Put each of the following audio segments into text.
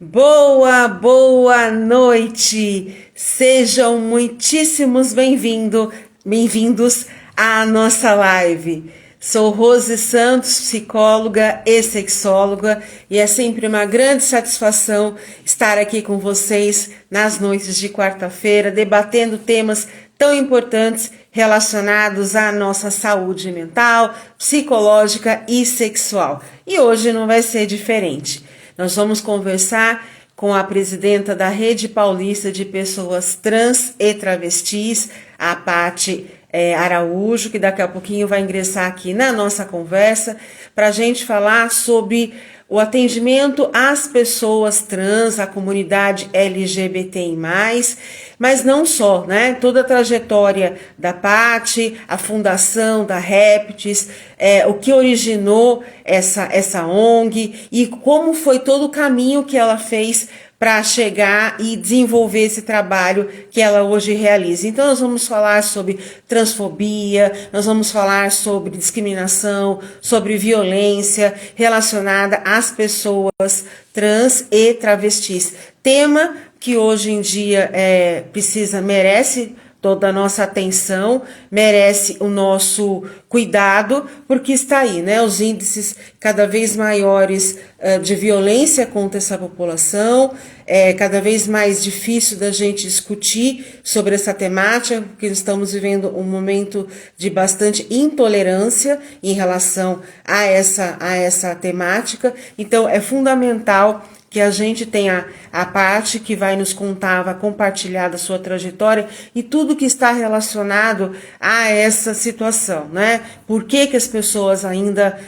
Boa noite! Sejam muitíssimos bem-vindos à nossa live. Sou Rose Santos, psicóloga e sexóloga, e é sempre uma grande satisfação estar aqui com vocês nas noites de quarta-feira, debatendo temas tão importantes relacionados à nossa saúde mental, psicológica e sexual. E hoje não vai ser diferente. Nós vamos conversar com a presidenta da Rede Paulista de Pessoas Trans e Travestis, a Paty Araújo, que daqui a pouquinho vai ingressar aqui na nossa conversa, para a gente falar sobre o atendimento às pessoas trans, à comunidade LGBTI+, mas não só, né? Toda a trajetória da Paty, a fundação da Reptes, o que originou essa ONG e como foi todo o caminho que ela fez para chegar e desenvolver esse trabalho que ela hoje realiza. Então nós vamos falar sobre transfobia, nós vamos falar sobre discriminação, sobre violência relacionada às pessoas trans e travestis. Tema que hoje em dia merece toda a nossa atenção, merece o nosso cuidado, porque está aí, né? Os índices cada vez maiores de violência contra essa população, cada vez mais difícil da gente discutir sobre essa temática, porque estamos vivendo um momento de bastante intolerância em relação a essa temática. Então, é fundamental que a gente tenha a Paty que vai nos contar, vai compartilhar da sua trajetória e tudo que está relacionado a essa situação, né? Por que as pessoas ainda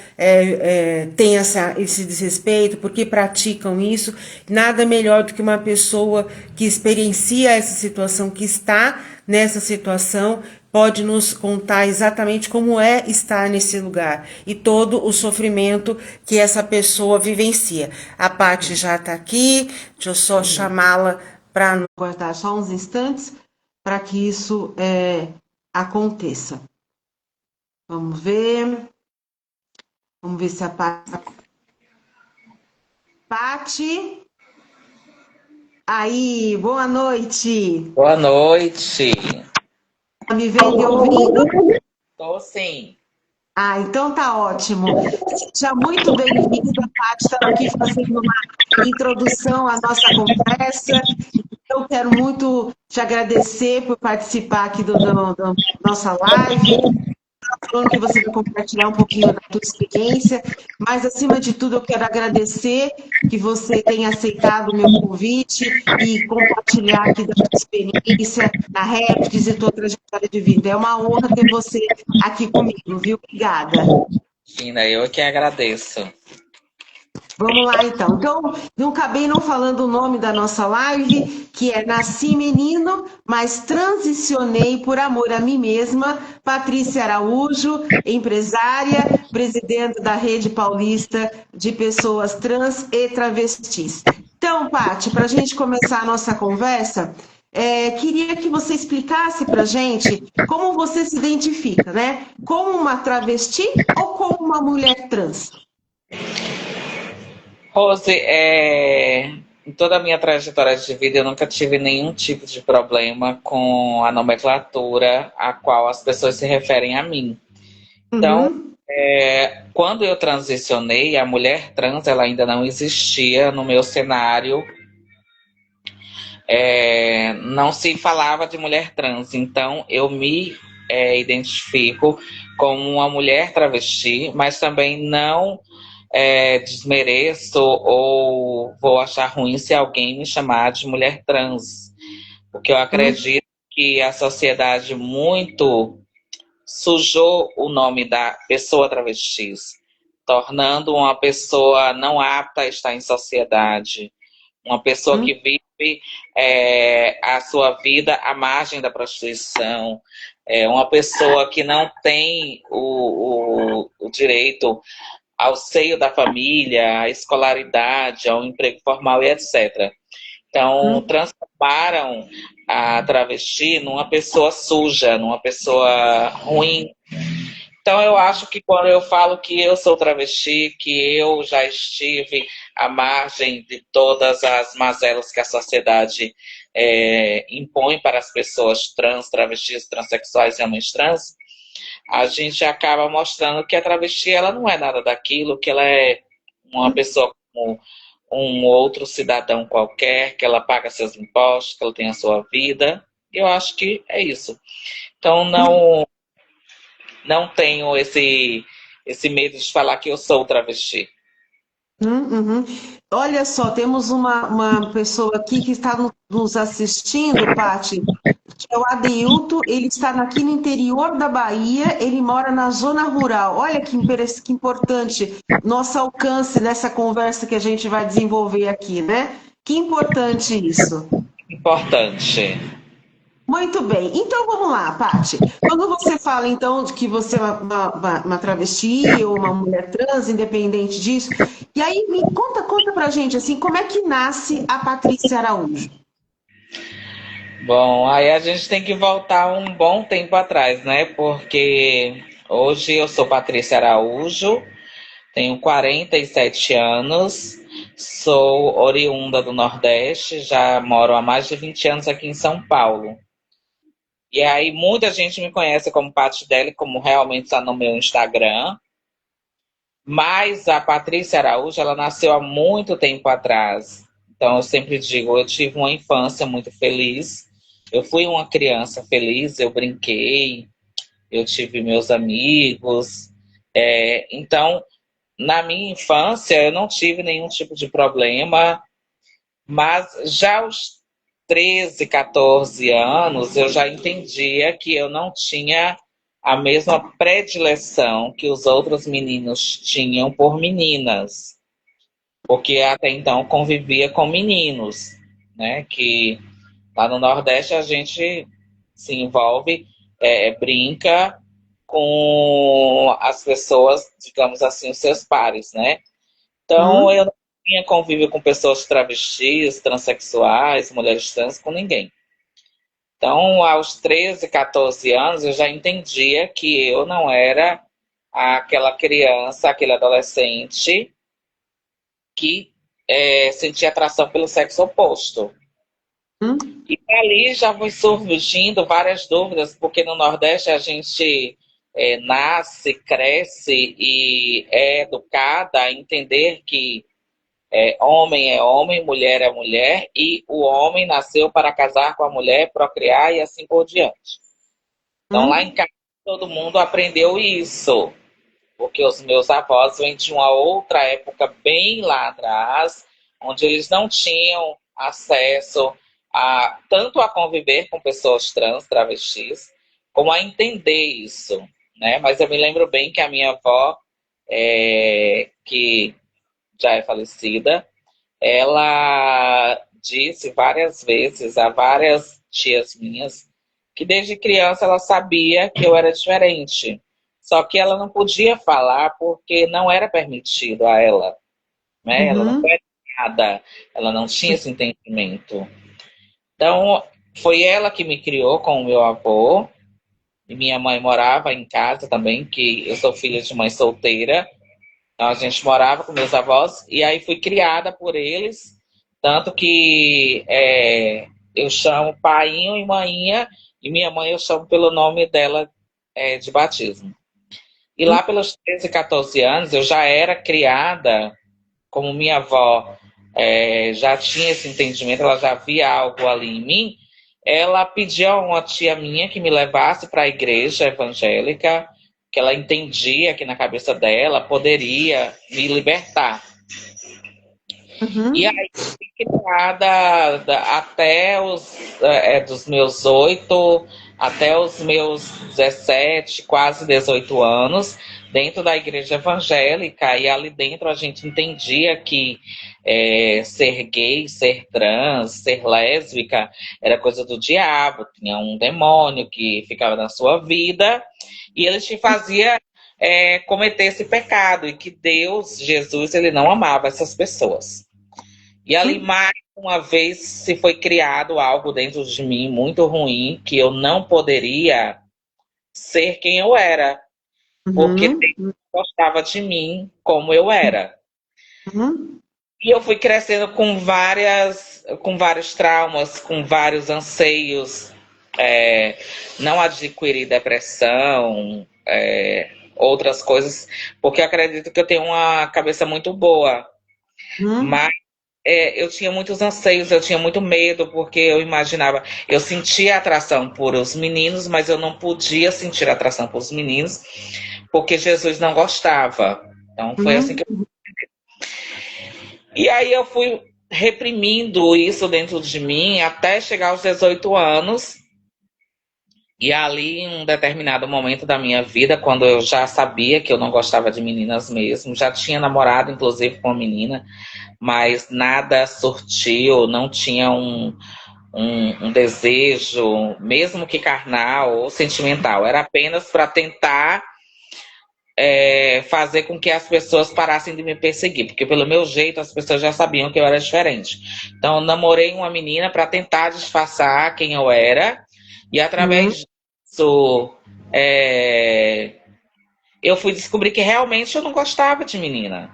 têm esse desrespeito, por que praticam isso? Nada melhor do que uma pessoa que experiencia essa situação, que está nessa situação, pode nos contar exatamente como é estar nesse lugar e todo o sofrimento que essa pessoa vivencia. A Paty já está aqui, deixa eu só chamá-la para aguardar só uns instantes para que isso aconteça. Vamos ver se a Paty... Aí, boa noite. Boa noite. Tá me vendo e ouvindo? Tô sim. Então tá ótimo. Seja muito bem-vinda, Paty. Estava aqui fazendo uma introdução à nossa conversa. Eu quero muito te agradecer por participar aqui da nossa live. Falando que você vai compartilhar um pouquinho da tua experiência, mas acima de tudo eu quero agradecer que você tenha aceitado o meu convite e compartilhar aqui da tua experiência na Reptes e tua trajetória de vida. É uma honra ter você aqui comigo, viu? Obrigada. Tina, eu que agradeço. Vamos lá, então. Então, não acabei não falando o nome da nossa live, que é Nasci Menino, mas transicionei por amor a mim mesma. Patrícia Araújo, empresária, presidente da Rede Paulista de Pessoas Trans e Travestis. Então, Paty, para a gente começar a nossa conversa, queria que você explicasse para a gente como você se identifica, né? Como uma travesti ou como uma mulher trans? Rose, em toda a minha trajetória de vida eu nunca tive nenhum tipo de problema com a nomenclatura a qual as pessoas se referem a mim. Então, quando eu transicionei, a mulher trans ela ainda não existia no meu cenário. Não se falava de mulher trans, então eu me identifico como uma mulher travesti, mas também não desmereço ou vou achar ruim se alguém me chamar de mulher trans, porque eu acredito que a sociedade muito sujou o nome da pessoa travestis, tornando uma pessoa não apta a estar em sociedade, uma pessoa que vive a sua vida à margem da prostituição, uma pessoa que não tem o direito ao seio da família, à escolaridade, ao emprego formal e etc. Então, transformaram a travesti numa pessoa suja, numa pessoa ruim. Então, eu acho que quando eu falo que eu sou travesti, que eu já estive à margem de todas as mazelas que a sociedade impõe para as pessoas trans, travestis, transexuais e homens trans, a gente acaba mostrando que a travesti ela não é nada daquilo, que ela é uma pessoa como um outro cidadão qualquer, que ela paga seus impostos, que ela tem a sua vida. Eu acho que é isso. Então, não tenho esse medo de falar que eu sou travesti. Uhum. Olha só, temos uma pessoa aqui que está nos assistindo, Pati, que é o Adeilton. Ele está aqui no interior da Bahia, ele mora na zona rural. Olha que importante nosso alcance nessa conversa que a gente vai desenvolver aqui, né? Que importante isso. Importante. Muito bem, então vamos lá, Paty. Quando você fala então de que você é uma travesti ou uma mulher trans, independente disso, e aí me conta pra gente assim, como é que nasce a Patrícia Araújo? Bom, aí a gente tem que voltar um bom tempo atrás, né? Porque hoje eu sou Patrícia Araújo, tenho 47 anos, sou oriunda do Nordeste, já moro há mais de 20 anos aqui em São Paulo. E aí muita gente me conhece como Paty Deli, como realmente está no meu Instagram. Mas a Patrícia Araújo, ela nasceu há muito tempo atrás. Então eu sempre digo, eu tive uma infância muito feliz. Eu fui uma criança feliz, eu brinquei, eu tive meus amigos. Então, na minha infância, eu não tive nenhum tipo de problema, mas já aos 13, 14 anos, eu já entendia que eu não tinha a mesma predileção que os outros meninos tinham por meninas, porque até então convivia com meninos, né? Que lá no Nordeste a gente se envolve, brinca com as pessoas, digamos assim, os seus pares, né? Então, eu não tinha convívio com pessoas travestis, transexuais, mulheres trans, com ninguém. Então, aos 13, 14 anos, eu já entendia que eu não era aquela criança, aquele adolescente que sentia atração pelo sexo oposto. E ali já foi surgindo várias dúvidas, porque no Nordeste a gente nasce, cresce e é educada a entender que homem é homem, mulher é mulher, e o homem nasceu para casar com a mulher, procriar e assim por diante. Então, lá em casa, todo mundo aprendeu isso, porque os meus avós vêm de uma outra época bem lá atrás, onde eles não tinham acesso tanto a conviver com pessoas trans, travestis, como a entender isso, né? Mas eu me lembro bem que a minha avó, que já é falecida, ela disse várias vezes a várias tias minhas que desde criança ela sabia que eu era diferente. Só que ela não podia falar porque não era permitido a ela, né? Ela não foi nada, ela não tinha esse entendimento. Então, foi ela que me criou com o meu avô, e minha mãe morava em casa também, que eu sou filha de mãe solteira. Então, a gente morava com meus avós e aí fui criada por eles, tanto que eu chamo painho e maninha, e minha mãe eu chamo pelo nome dela de batismo. E lá pelos 13, 14 anos eu já era criada, como minha avó já tinha esse entendimento, ela já via algo ali em mim, ela pediu a uma tia minha que me levasse para a igreja evangélica, que ela entendia que na cabeça dela poderia me libertar. E aí fui criada até dos meus 8 até os meus 17, quase 18 anos, dentro da igreja evangélica, e ali dentro a gente entendia que ser gay, ser trans, ser lésbica era coisa do diabo, tinha um demônio que ficava na sua vida e ele te fazia cometer esse pecado, e que Deus, Jesus, ele não amava essas pessoas. E ali mais uma vez se foi criado algo dentro de mim muito ruim, que eu não poderia ser quem eu era. porque Uhum. Deus gostava de mim como eu era. Uhum. E eu fui crescendo com vários traumas, com vários anseios. É, não adquiri depressão, outras coisas, porque eu acredito que eu tenho uma cabeça muito boa. Uhum. Mas eu tinha muitos anseios, eu tinha muito medo, porque eu imaginava, eu sentia atração por os meninos, mas eu não podia sentir atração por os meninos, porque Jesus não gostava. Então foi assim que Uhum. E aí eu fui reprimindo isso dentro de mim até chegar aos 18 anos. E ali, em um determinado momento da minha vida, quando eu já sabia que eu não gostava de meninas mesmo, já tinha namorado, inclusive, com uma menina, mas nada surtiu, não tinha um desejo, mesmo que carnal ou sentimental. Era apenas para tentar fazer com que as pessoas parassem de me perseguir, porque pelo meu jeito as pessoas já sabiam que eu era diferente. Então, eu namorei uma menina para tentar disfarçar quem eu era, e Uhum. através disso, eu fui descobrir que realmente eu não gostava de menina.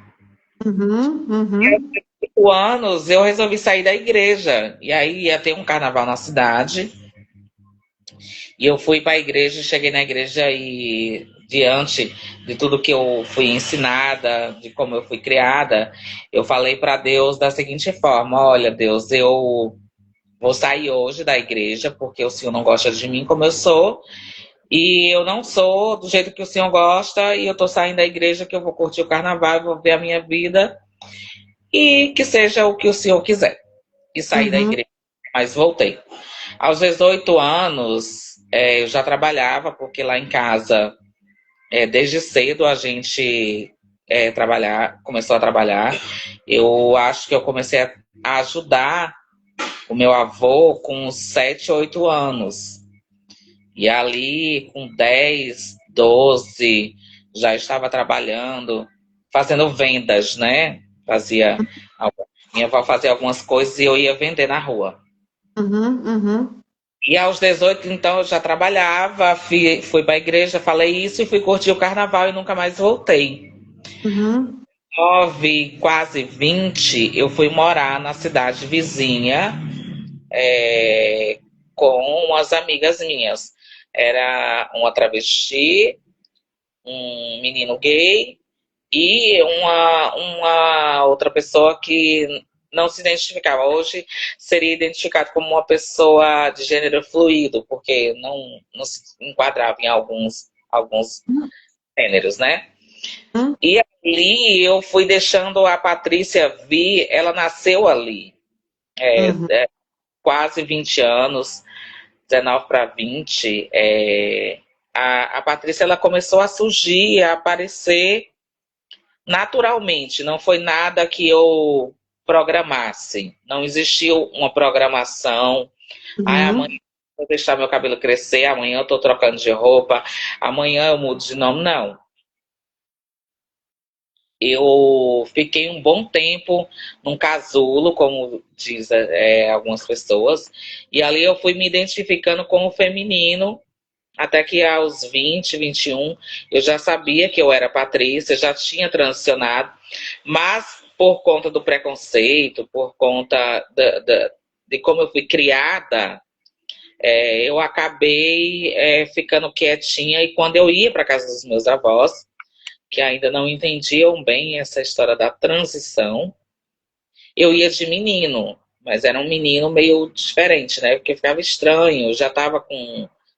Uhum. Uhum. 5 anos eu resolvi sair da igreja, e aí ia ter um carnaval na cidade. E eu fui para a igreja, cheguei na igreja e, diante de tudo que eu fui ensinada, de como eu fui criada, eu falei para Deus da seguinte forma: olha, Deus, eu vou sair hoje da igreja porque o Senhor não gosta de mim como eu sou. E eu não sou do jeito que o Senhor gosta, e eu tô saindo da igreja que eu vou curtir o carnaval, vou ver a minha vida, e que seja o que o Senhor quiser. E saí da Uhum. igreja, mas voltei. Aos 18 anos, eu já trabalhava, porque lá em casa, desde cedo a gente começou a trabalhar. Eu acho que eu comecei a ajudar o meu avô com 7, 8 anos. E ali, com 10, 12, já estava trabalhando, fazendo vendas, né? Minha avó fazia algumas coisas e eu ia vender na rua. Uhum. Uhum. E aos 18, então, eu já trabalhava, fui para a igreja, falei isso e fui curtir o carnaval e nunca mais voltei. Uhum. 9, quase 20, eu fui morar na cidade vizinha, com umas amigas minhas. Era uma travesti, um menino gay e uma outra pessoa que não se identificava. Hoje seria identificado como uma pessoa de gênero fluido, porque não se enquadrava em alguns gêneros, né? E ali eu fui deixando a Patrícia vir, ela nasceu ali, Uhum. quase 20 anos, 19 para 20. A Patrícia ela começou a surgir, a aparecer naturalmente, não foi nada que eu programasse. Não existiu uma programação. Ah, amanhã Uhum. eu vou deixar meu cabelo crescer, amanhã eu tô trocando de roupa, amanhã eu mudo de nome, não. Eu fiquei um bom tempo num casulo, como diz algumas pessoas, e ali eu fui me identificando como feminino, até que aos 20, 21, eu já sabia que eu era Patrícia, já tinha transicionado, mas por conta do preconceito, por conta de como eu fui criada, eu acabei ficando quietinha. E quando eu ia para casa dos meus avós, que ainda não entendiam bem essa história da transição, eu ia de menino, mas era um menino meio diferente, né? Porque ficava estranho, eu já estava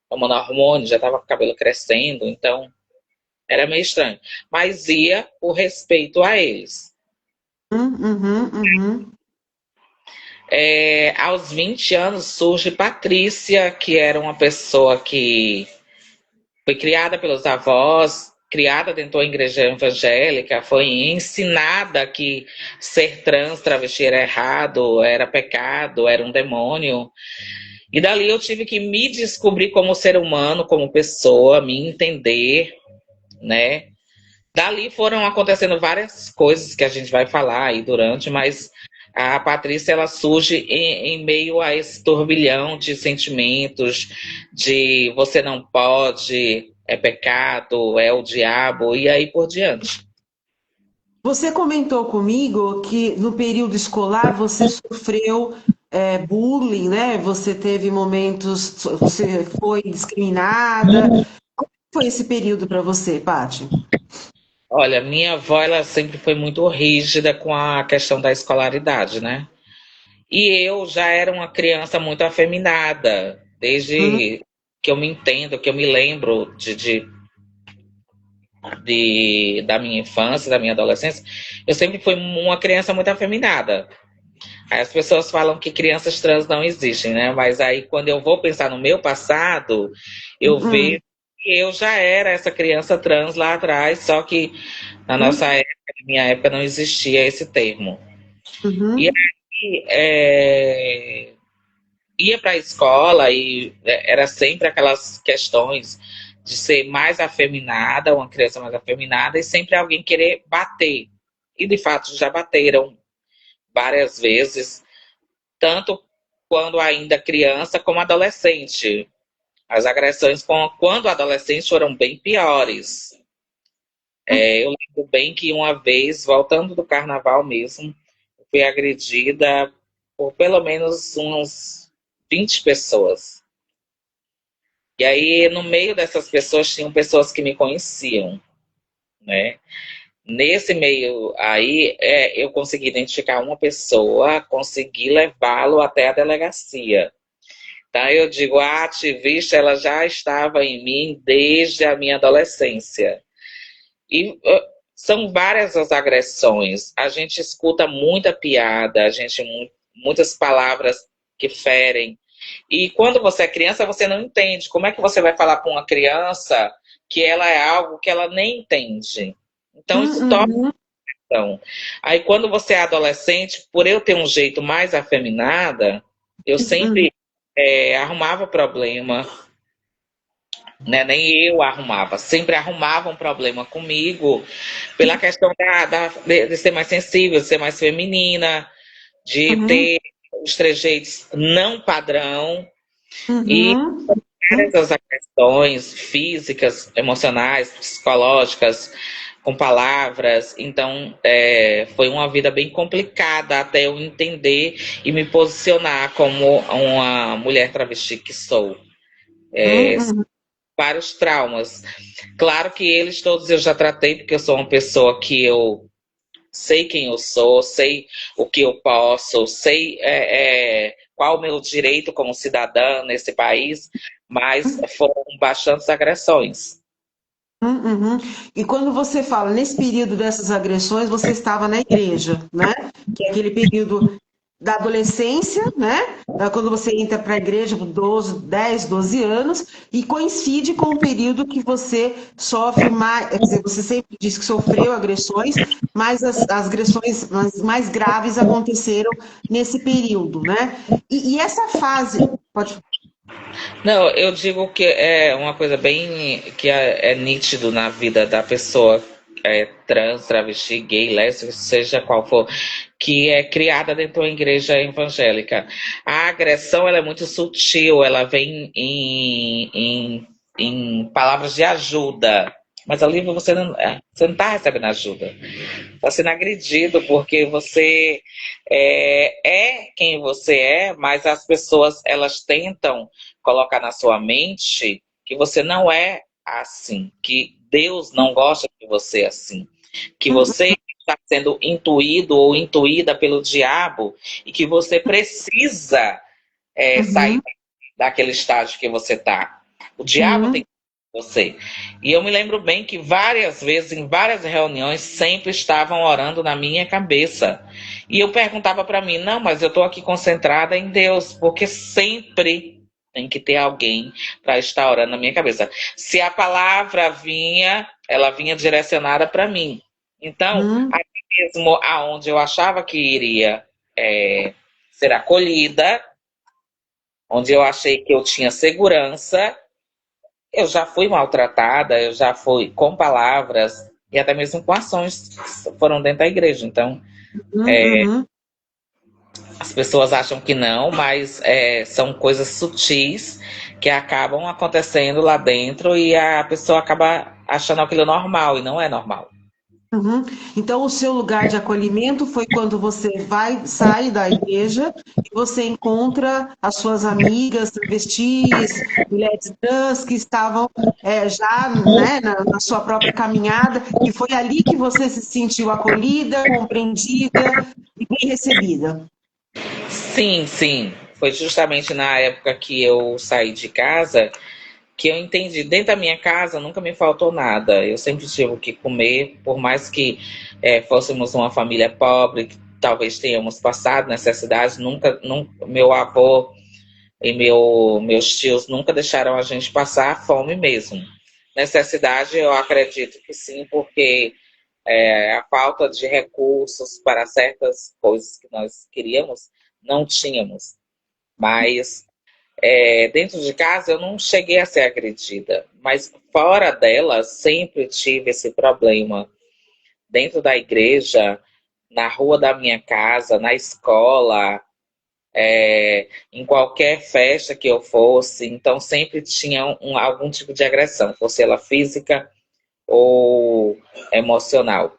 tomando hormônio, já estava com o cabelo crescendo, então era meio estranho. Mas ia por respeito a eles. Uhum. Uhum. Aos 20 anos surge Patrícia, que era uma pessoa que foi criada pelos avós, criada dentro da igreja evangélica, foi ensinada que ser trans, travesti era errado, era pecado, era um demônio. E dali eu tive que me descobrir como ser humano, como pessoa, me entender, né? Dali foram acontecendo várias coisas que a gente vai falar aí durante, mas a Patrícia ela surge em meio a esse turbilhão de sentimentos, de você não pode, é pecado, é o diabo, e aí por diante. Você comentou comigo que no período escolar você sofreu bullying, né? Você teve momentos, você foi discriminada. Como foi esse período para você, Paty? Olha, minha avó, ela sempre foi muito rígida com a questão da escolaridade, né? E eu já era uma criança muito afeminada, Hum, desde que eu me entendo, que eu me lembro da minha infância, da minha adolescência, eu sempre fui uma criança muito afeminada. Aí as pessoas falam que crianças trans não existem, né? Mas aí quando eu vou pensar no meu passado, eu hum, vejo que eu já era essa criança trans lá atrás, só que na nossa hum, época, na minha época, não existia esse termo. E uhum, aí, ia para a escola e era sempre aquelas questões de ser mais afeminada, uma criança mais afeminada, e sempre alguém querer bater. E de fato já bateram várias vezes, tanto quando ainda criança como adolescente. As agressões quando adolescente foram bem piores. Eu lembro bem que uma vez, voltando do carnaval mesmo, fui agredida por pelo menos uns 20 pessoas. E aí, no meio dessas pessoas, tinham pessoas que me conheciam, né? Nesse meio aí, eu consegui identificar uma pessoa, consegui levá-lo até a delegacia. Então, eu digo, a ativista, ela já estava em mim desde a minha adolescência. E são várias as agressões. A gente escuta muita piada, muitas palavras que ferem. E quando você é criança, você não entende. Como é que você vai falar com uma criança que ela é algo que ela nem entende? Então, isso torna. uhum, Então, aí, quando você é adolescente, por eu ter um jeito mais afeminada, eu uhum, sempre arrumava problema, né? Nem eu arrumava, sempre arrumava um problema comigo, pela questão de ser mais sensível, de ser mais feminina, de uhum, ter os trejeitos não padrão, e uhum, várias as agressões físicas, emocionais, psicológicas, com palavras. Então, foi uma vida bem complicada até eu entender e me posicionar como uma mulher travesti que sou. uhum, Vários traumas. Claro que eles todos eu já tratei, porque eu sou uma pessoa que eu sei quem eu sou, sei o que eu posso, sei qual o meu direito como cidadã nesse país, mas foram bastantes agressões. uhum. E quando você fala nesse período dessas agressões, você estava na igreja, né? Que é aquele período da adolescência, né? Quando você entra para a igreja com 12, 10, 12 anos, e coincide com o período que você sofre mais, quer dizer, você sempre disse que sofreu agressões, mas as agressões mais graves aconteceram nesse período, né? E essa fase, pode. Não, eu digo que é uma coisa bem que é nítido na vida da pessoa trans, travesti, gay, lésbica, seja qual for, que é criada dentro de uma igreja evangélica. A agressão ela é muito sutil, ela vem em palavras de ajuda, mas ali você não está recebendo ajuda. Está sendo agredido porque você quem você é, mas as pessoas elas tentam colocar na sua mente que você não é assim, que Deus não gosta de você assim, que você está sendo intuído ou intuída pelo diabo e que você precisa sair Uhum, daquele estágio que você está. O diabo tem uhum, você. E eu me lembro bem que várias vezes, em várias reuniões, sempre estavam orando na minha cabeça. E eu perguntava para mim, não, mas eu estou aqui concentrada em Deus, porque sempre tem que ter alguém para estar orando na minha cabeça. Se a palavra vinha, ela vinha direcionada para mim. Então, uhum, até mesmo aonde eu achava que iria ser acolhida, onde eu achei que eu tinha segurança, eu já fui maltratada, eu já fui com palavras e até mesmo com ações que foram dentro da igreja. Então, uhum, uhum. pessoas acham que não, mas são coisas sutis que acabam acontecendo lá dentro e a pessoa acaba achando aquilo normal e não é normal. Uhum. Então, o seu lugar de acolhimento foi quando você sai da igreja e você encontra as suas amigas travestis, mulheres trans que estavam já, né, na sua própria caminhada, e foi ali que você se sentiu acolhida, compreendida e bem recebida. Sim, sim. Foi justamente na época que eu saí de casa que eu entendi. Dentro da minha casa nunca me faltou nada. Eu sempre tive o que comer, por mais que fôssemos uma família pobre, que talvez tenhamos passado necessidade, nunca meu avô e meus tios nunca deixaram a gente passar fome mesmo. Necessidade, eu acredito que sim, porque a falta de recursos para certas coisas que nós queríamos, não tínhamos. Mas dentro de casa eu não cheguei a ser agredida, mas fora dela sempre tive esse problema. Dentro da igreja, na rua da minha casa, na escola, em qualquer festa que eu fosse, então sempre tinha algum tipo de agressão, fosse ela física ou emocional.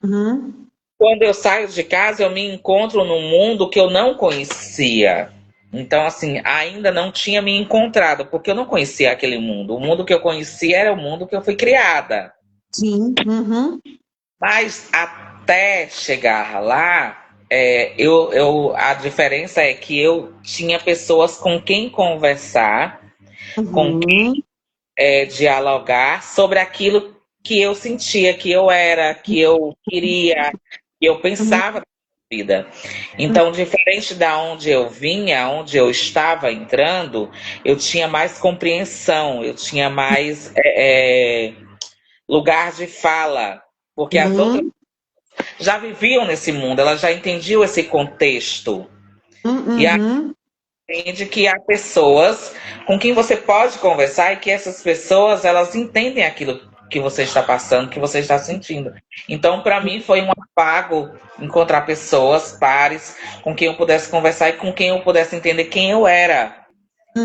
Uhum. Quando eu saio de casa, eu me encontro num mundo que eu não conhecia. Então, assim, ainda não tinha me encontrado, porque eu não conhecia aquele mundo. O mundo que eu conhecia era o mundo que eu fui criada. Sim. Uhum. Mas até chegar lá, a diferença é que eu tinha pessoas com quem conversar, com quem Uhum. dialogar sobre aquilo que eu sentia, que eu era, que eu queria, que eu Uhum. pensava na vida. Então, diferente da onde eu vinha, onde eu estava entrando, eu tinha mais compreensão, eu tinha mais lugar de fala, porque as outras Uhum. já viviam nesse mundo, elas já entendiam esse contexto. E aí Uhum. entende que há pessoas com quem você pode conversar e que essas pessoas elas entendem aquilo que você está passando, que você está sentindo. Então, para mim, foi um afago encontrar pessoas, pares, com quem eu pudesse conversar e com quem eu pudesse entender quem eu era.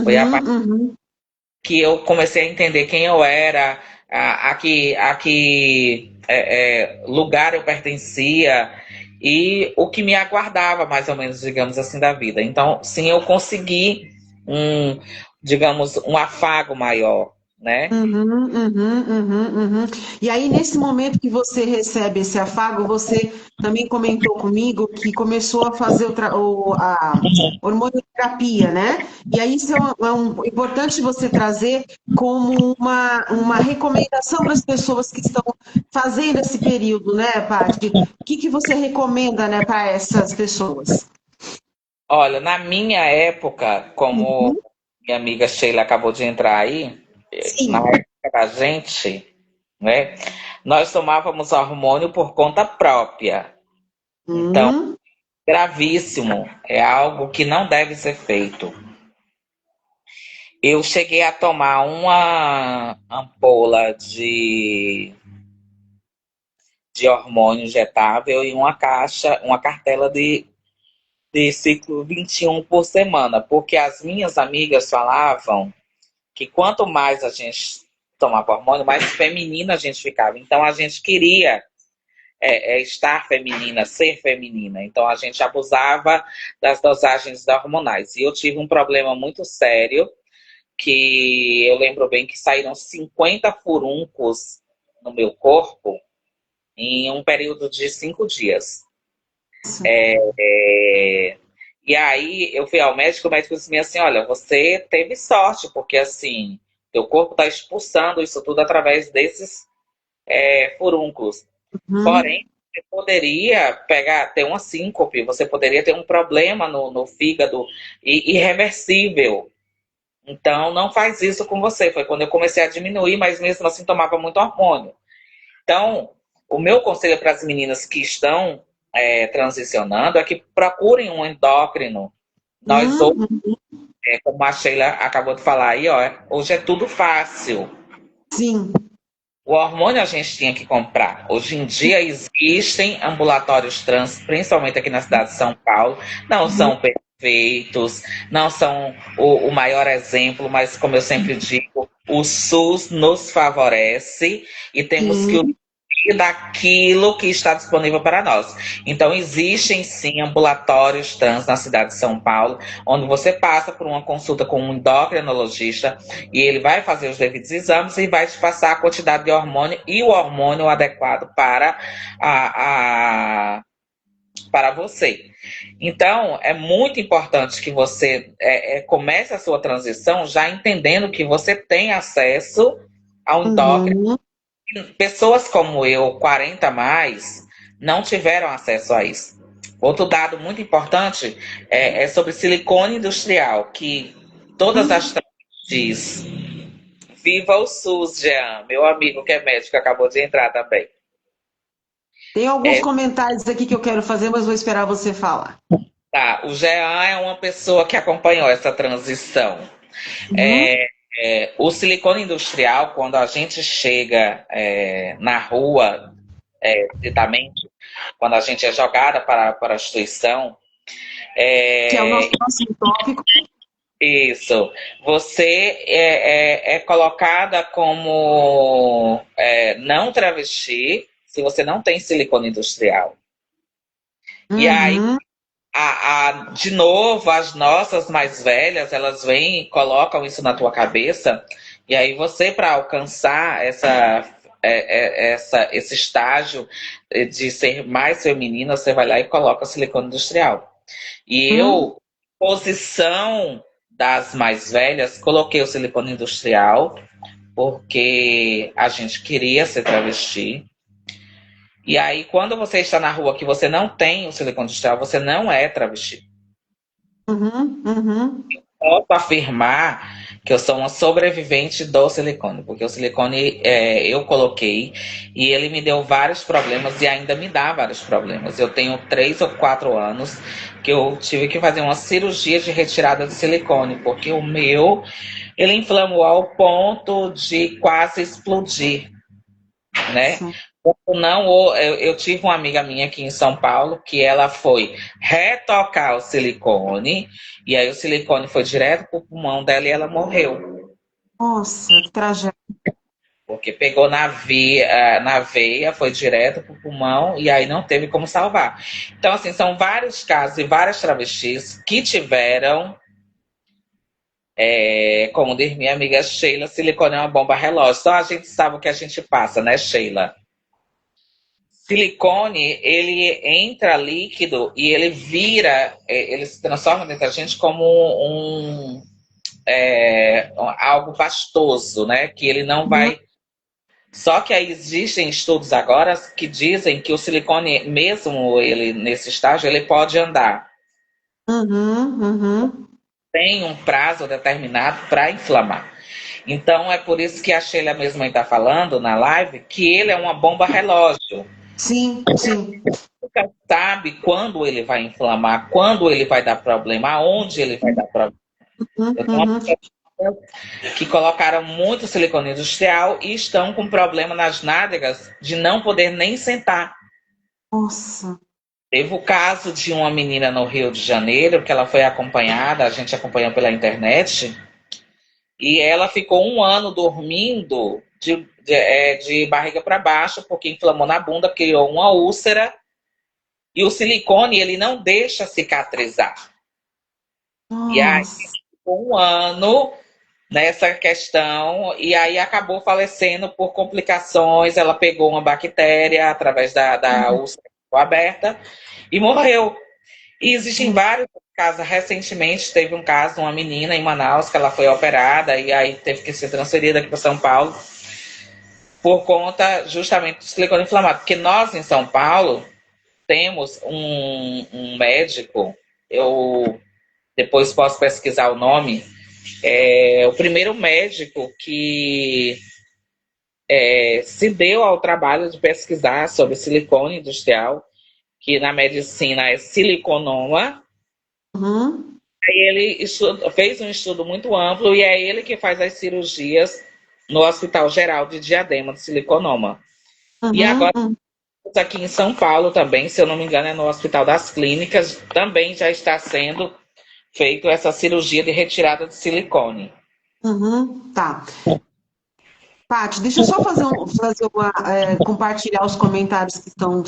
Foi a Uhum. Uhum. que eu comecei a entender quem eu era, a que lugar eu pertencia e o que me aguardava, mais ou menos, digamos assim, da vida. Então, sim, eu consegui digamos, um afago maior, né? Uhum, uhum, uhum, uhum. E aí, nesse momento que você recebe esse afago, você também comentou comigo que começou a fazer a hormonioterapia, né? E aí, isso importante você trazer como uma recomendação para as pessoas que estão fazendo esse período, né, Paty? O que que você recomenda, né, para essas pessoas? Olha, na minha época, como Uhum. minha amiga Sheila acabou de entrar aí, na Sim. época da gente, né, nós tomávamos hormônio por conta própria. Então, Uhum. gravíssimo, é algo que não deve ser feito. Eu cheguei a tomar uma ampola de hormônio injetável e uma cartela de ciclo 21 por semana, porque as minhas amigas falavam que quanto mais a gente tomava hormônio, mais feminina a gente ficava. Então a gente queria estar feminina, ser feminina. Então a gente abusava das dosagens hormonais. E eu tive um problema muito sério, que eu lembro bem que saíram 50 furuncos no meu corpo em um período de 5 dias. É, E aí eu fui ao médico, o médico disse assim, olha, você teve sorte, porque assim, teu corpo está expulsando isso tudo através desses furúnculos. Uhum. Porém, você poderia ter uma síncope, você poderia ter um problema no fígado irreversível. Então, não faz isso com você. Foi quando eu comecei a diminuir, mas mesmo assim tomava muito hormônio. Então, o meu conselho para as meninas que estão transicionando é que procurem um endócrino. Nós, hoje, Uhum. como a Sheila acabou de falar aí, ó, hoje é tudo fácil. Sim. O hormônio a gente tinha que comprar. Hoje em dia existem ambulatórios trans, principalmente aqui na cidade de São Paulo. Não Uhum. são perfeitos, não são o maior exemplo, mas como eu sempre digo, o SUS nos favorece e temos que Sim. daquilo que está disponível para nós. Então, existem sim ambulatórios trans na cidade de São Paulo, onde você passa por uma consulta com um endocrinologista e ele vai fazer os devidos exames e vai te passar a quantidade de hormônio e o hormônio adequado para você. Então, é muito importante que você comece a sua transição já entendendo que você tem acesso ao endócrino. Uhum. Pessoas como eu, 40 a mais, não tiveram acesso a isso. Outro dado muito importante é sobre silicone industrial, que todas as diz, viva o SUS, Jean, meu amigo que é médico, acabou de entrar também. Tem alguns É, comentários aqui que eu quero fazer, mas vou esperar você falar. tá, o Jean é uma pessoa que acompanhou essa transição. Uhum. O silicone industrial, quando a gente chega na rua, diretamente, quando a gente é jogada para a prostituição, Que é o nosso é, próximo tópico. isso, você é colocada como não travesti se você não tem silicone industrial. E aí, Uhum. de novo, as nossas mais velhas, elas vêm e colocam isso na tua cabeça, e aí você, para alcançar esse estágio de ser mais feminina, você vai lá e coloca silicone industrial. E Uhum. eu, posição das mais velhas, coloquei o silicone industrial, porque a gente queria ser travesti. E aí, quando você está na rua que você não tem o silicone industrial, você não é travesti. Uhum. Uhum. Posso afirmar que eu sou uma sobrevivente do silicone, porque o silicone eu coloquei e ele me deu vários problemas e ainda me dá vários problemas. Eu tenho 3 ou 4 anos que eu tive que fazer uma cirurgia de retirada de silicone, porque o meu ele inflamou ao ponto de quase explodir, né? Sim. Não, eu tive uma amiga minha aqui em São Paulo que ela foi retocar o silicone e aí o silicone foi direto pro pulmão dela e ela morreu. Nossa, que tragédia. Porque pegou na veia, foi direto pro pulmão e aí não teve como salvar. Então, assim, são vários casos e várias travestis que tiveram, como diz minha amiga Sheila, silicone é uma bomba relógio. Só a gente sabe o que a gente passa, né, Sheila? Silicone, ele entra líquido e ele vira, ele se transforma dentro da gente como algo pastoso, né? Que ele não Uhum. vai. Só que aí existem estudos agora que dizem que o silicone, mesmo ele nesse estágio, ele pode andar. Uhum. Uhum. Tem um prazo determinado para inflamar. Então é por isso que a Sheila mesmo está falando na live que ele é uma bomba relógio. Sim, sim. Nunca sabe quando ele vai inflamar, quando ele vai dar problema, aonde ele vai dar problema. Uhum. Eu tenho uma Uhum. pessoa que colocaram muito silicone industrial e estão com problema nas nádegas de não poder nem sentar. Nossa. Teve o caso de uma menina no Rio de Janeiro, que ela foi acompanhada, a gente acompanhou pela internet, e ela ficou 1 ano dormindo de barriga para baixo, porque inflamou na bunda, criou uma úlcera, e o silicone ele não deixa cicatrizar. E aí, Nossa. ficou 1 ano nessa questão, e aí acabou falecendo por complicações. Ela pegou uma bactéria através da úlcera aberta e morreu. E existem vários casos. Recentemente teve um caso de uma menina em Manaus que ela foi operada e aí teve que ser transferida aqui para São Paulo por conta justamente do silicone inflamado. Porque nós em São Paulo temos um médico, eu depois posso pesquisar o nome, o primeiro médico que se deu ao trabalho de pesquisar sobre silicone industrial, que na medicina é siliconoma. Uhum. Aí ele fez um estudo muito amplo e é ele que faz as cirurgias no Hospital Geral de Diadema, de Siliconoma. E Uhum, agora, aqui em São Paulo também, se eu não me engano, é no Hospital das Clínicas, também já está sendo feito essa cirurgia de retirada de silicone. tá. Paty, deixa eu só compartilhar os comentários que estão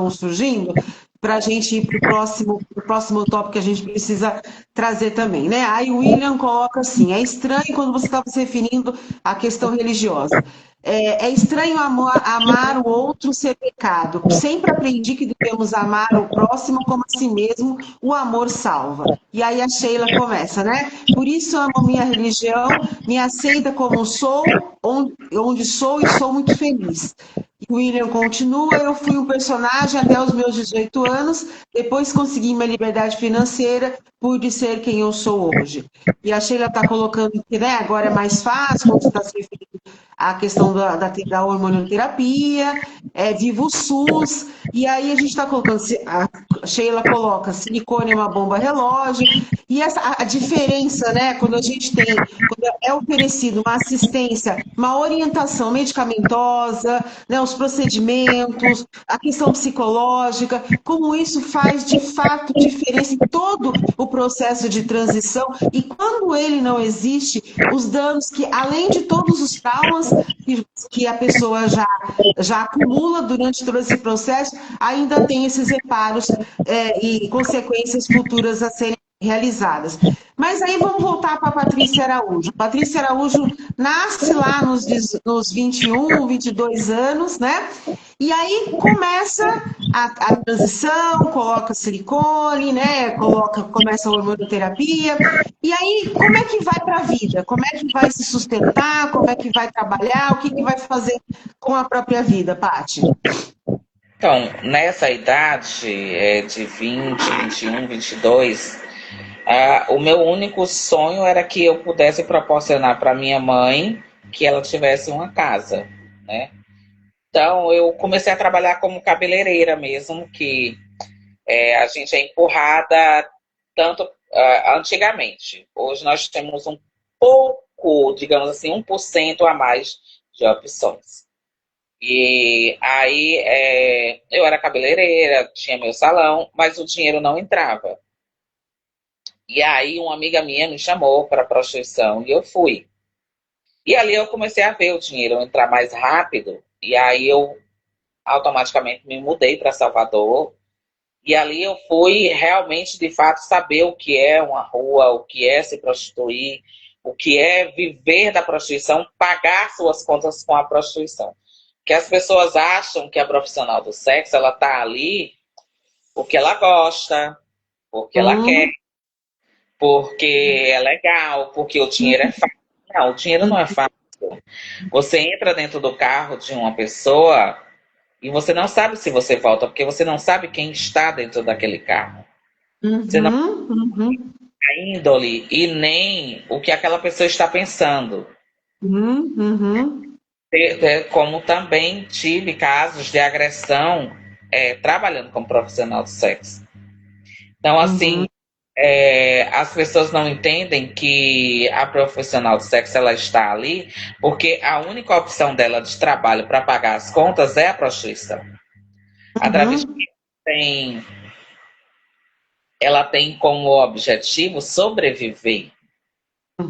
surgindo para a gente ir para o próximo tópico que a gente precisa trazer também, né? Aí o William coloca assim: é estranho quando você estava se referindo à questão religiosa. É estranho amar o outro ser pecado. Sempre aprendi que devemos amar o próximo como a si mesmo, o amor salva. E aí a Sheila começa, né? Por isso amo minha religião, me aceita como sou, onde sou e sou muito feliz. E o William continua, eu fui um personagem até os meus 18 anos, depois consegui minha liberdade financeira, pude ser quem eu sou hoje. E a Sheila está colocando que, né, agora é mais fácil, quando você está se referindo à questão da hormonioterapia, viva o SUS, e aí a gente está colocando, a Sheila coloca, silicone é uma bomba relógio, e a diferença, né, quando é oferecido uma assistência, uma orientação medicamentosa, né, os procedimentos, a questão psicológica, como isso faz de fato diferença em todo o processo de transição, e quando ele não existe, os danos que, além de todos os traumas que a pessoa já acumula durante todo esse processo, ainda tem esses reparos e consequências futuras a serem realizadas. Mas aí vamos voltar para a Patrícia Araújo. Patrícia Araújo nasce lá nos 21, 22 anos, né? E aí começa a transição, coloca silicone, né? Começa a hormonoterapia. E aí, como é que vai para a vida? Como é que vai se sustentar? Como é que vai trabalhar? O que vai fazer com a própria vida, Paty? Então, nessa idade de 20, 21, 22, o meu único sonho era que eu pudesse proporcionar para minha mãe que ela tivesse uma casa, né? Então, eu comecei a trabalhar como cabeleireira mesmo, que a gente é empurrada tanto antigamente. Hoje nós temos um pouco, digamos assim, 1% a mais de opções. E aí eu era cabeleireira, tinha meu salão, mas o dinheiro não entrava. E aí uma amiga minha me chamou para prostituição e eu fui. E ali eu comecei a ver o dinheiro entrar mais rápido. E aí eu automaticamente me mudei para Salvador. E ali eu fui realmente, de fato, saber o que é uma rua, o que é se prostituir, o que é viver da prostituição, pagar suas contas com a prostituição. Que as pessoas acham que a profissional do sexo, ela tá ali porque ela gosta, porque ela quer, porque é legal, porque o dinheiro é fácil. Não, o dinheiro não é fácil. Você entra dentro do carro de uma pessoa e você não sabe se você volta, porque você não sabe quem está dentro daquele carro. Você não sabe a índole e nem o que aquela pessoa está pensando. Como também tive casos de agressão trabalhando como profissional do sexo. Então, assim, as pessoas não entendem que a profissional do sexo ela está ali porque a única opção dela de trabalho para pagar as contas é a prostituição. A travesti ela tem como objetivo sobreviver. A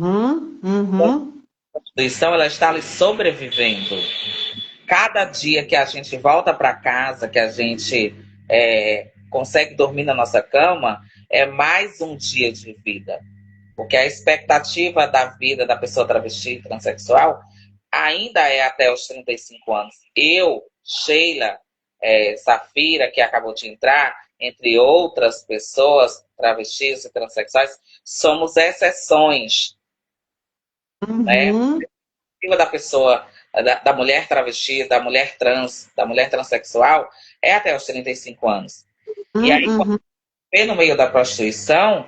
prostituição ela está ali sobrevivendo. Cada dia que a gente volta para casa, que a gente consegue dormir na nossa cama, é mais um dia de vida. Porque a expectativa da vida da pessoa travesti e transexual ainda é até os 35 anos. Eu, Sheila, Safira, que acabou de entrar, entre outras pessoas travestis e transexuais, somos exceções. Né? A expectativa da pessoa, da mulher travesti, da mulher trans, da mulher transexual, é até os 35 anos. E aí, quando você no meio da prostituição,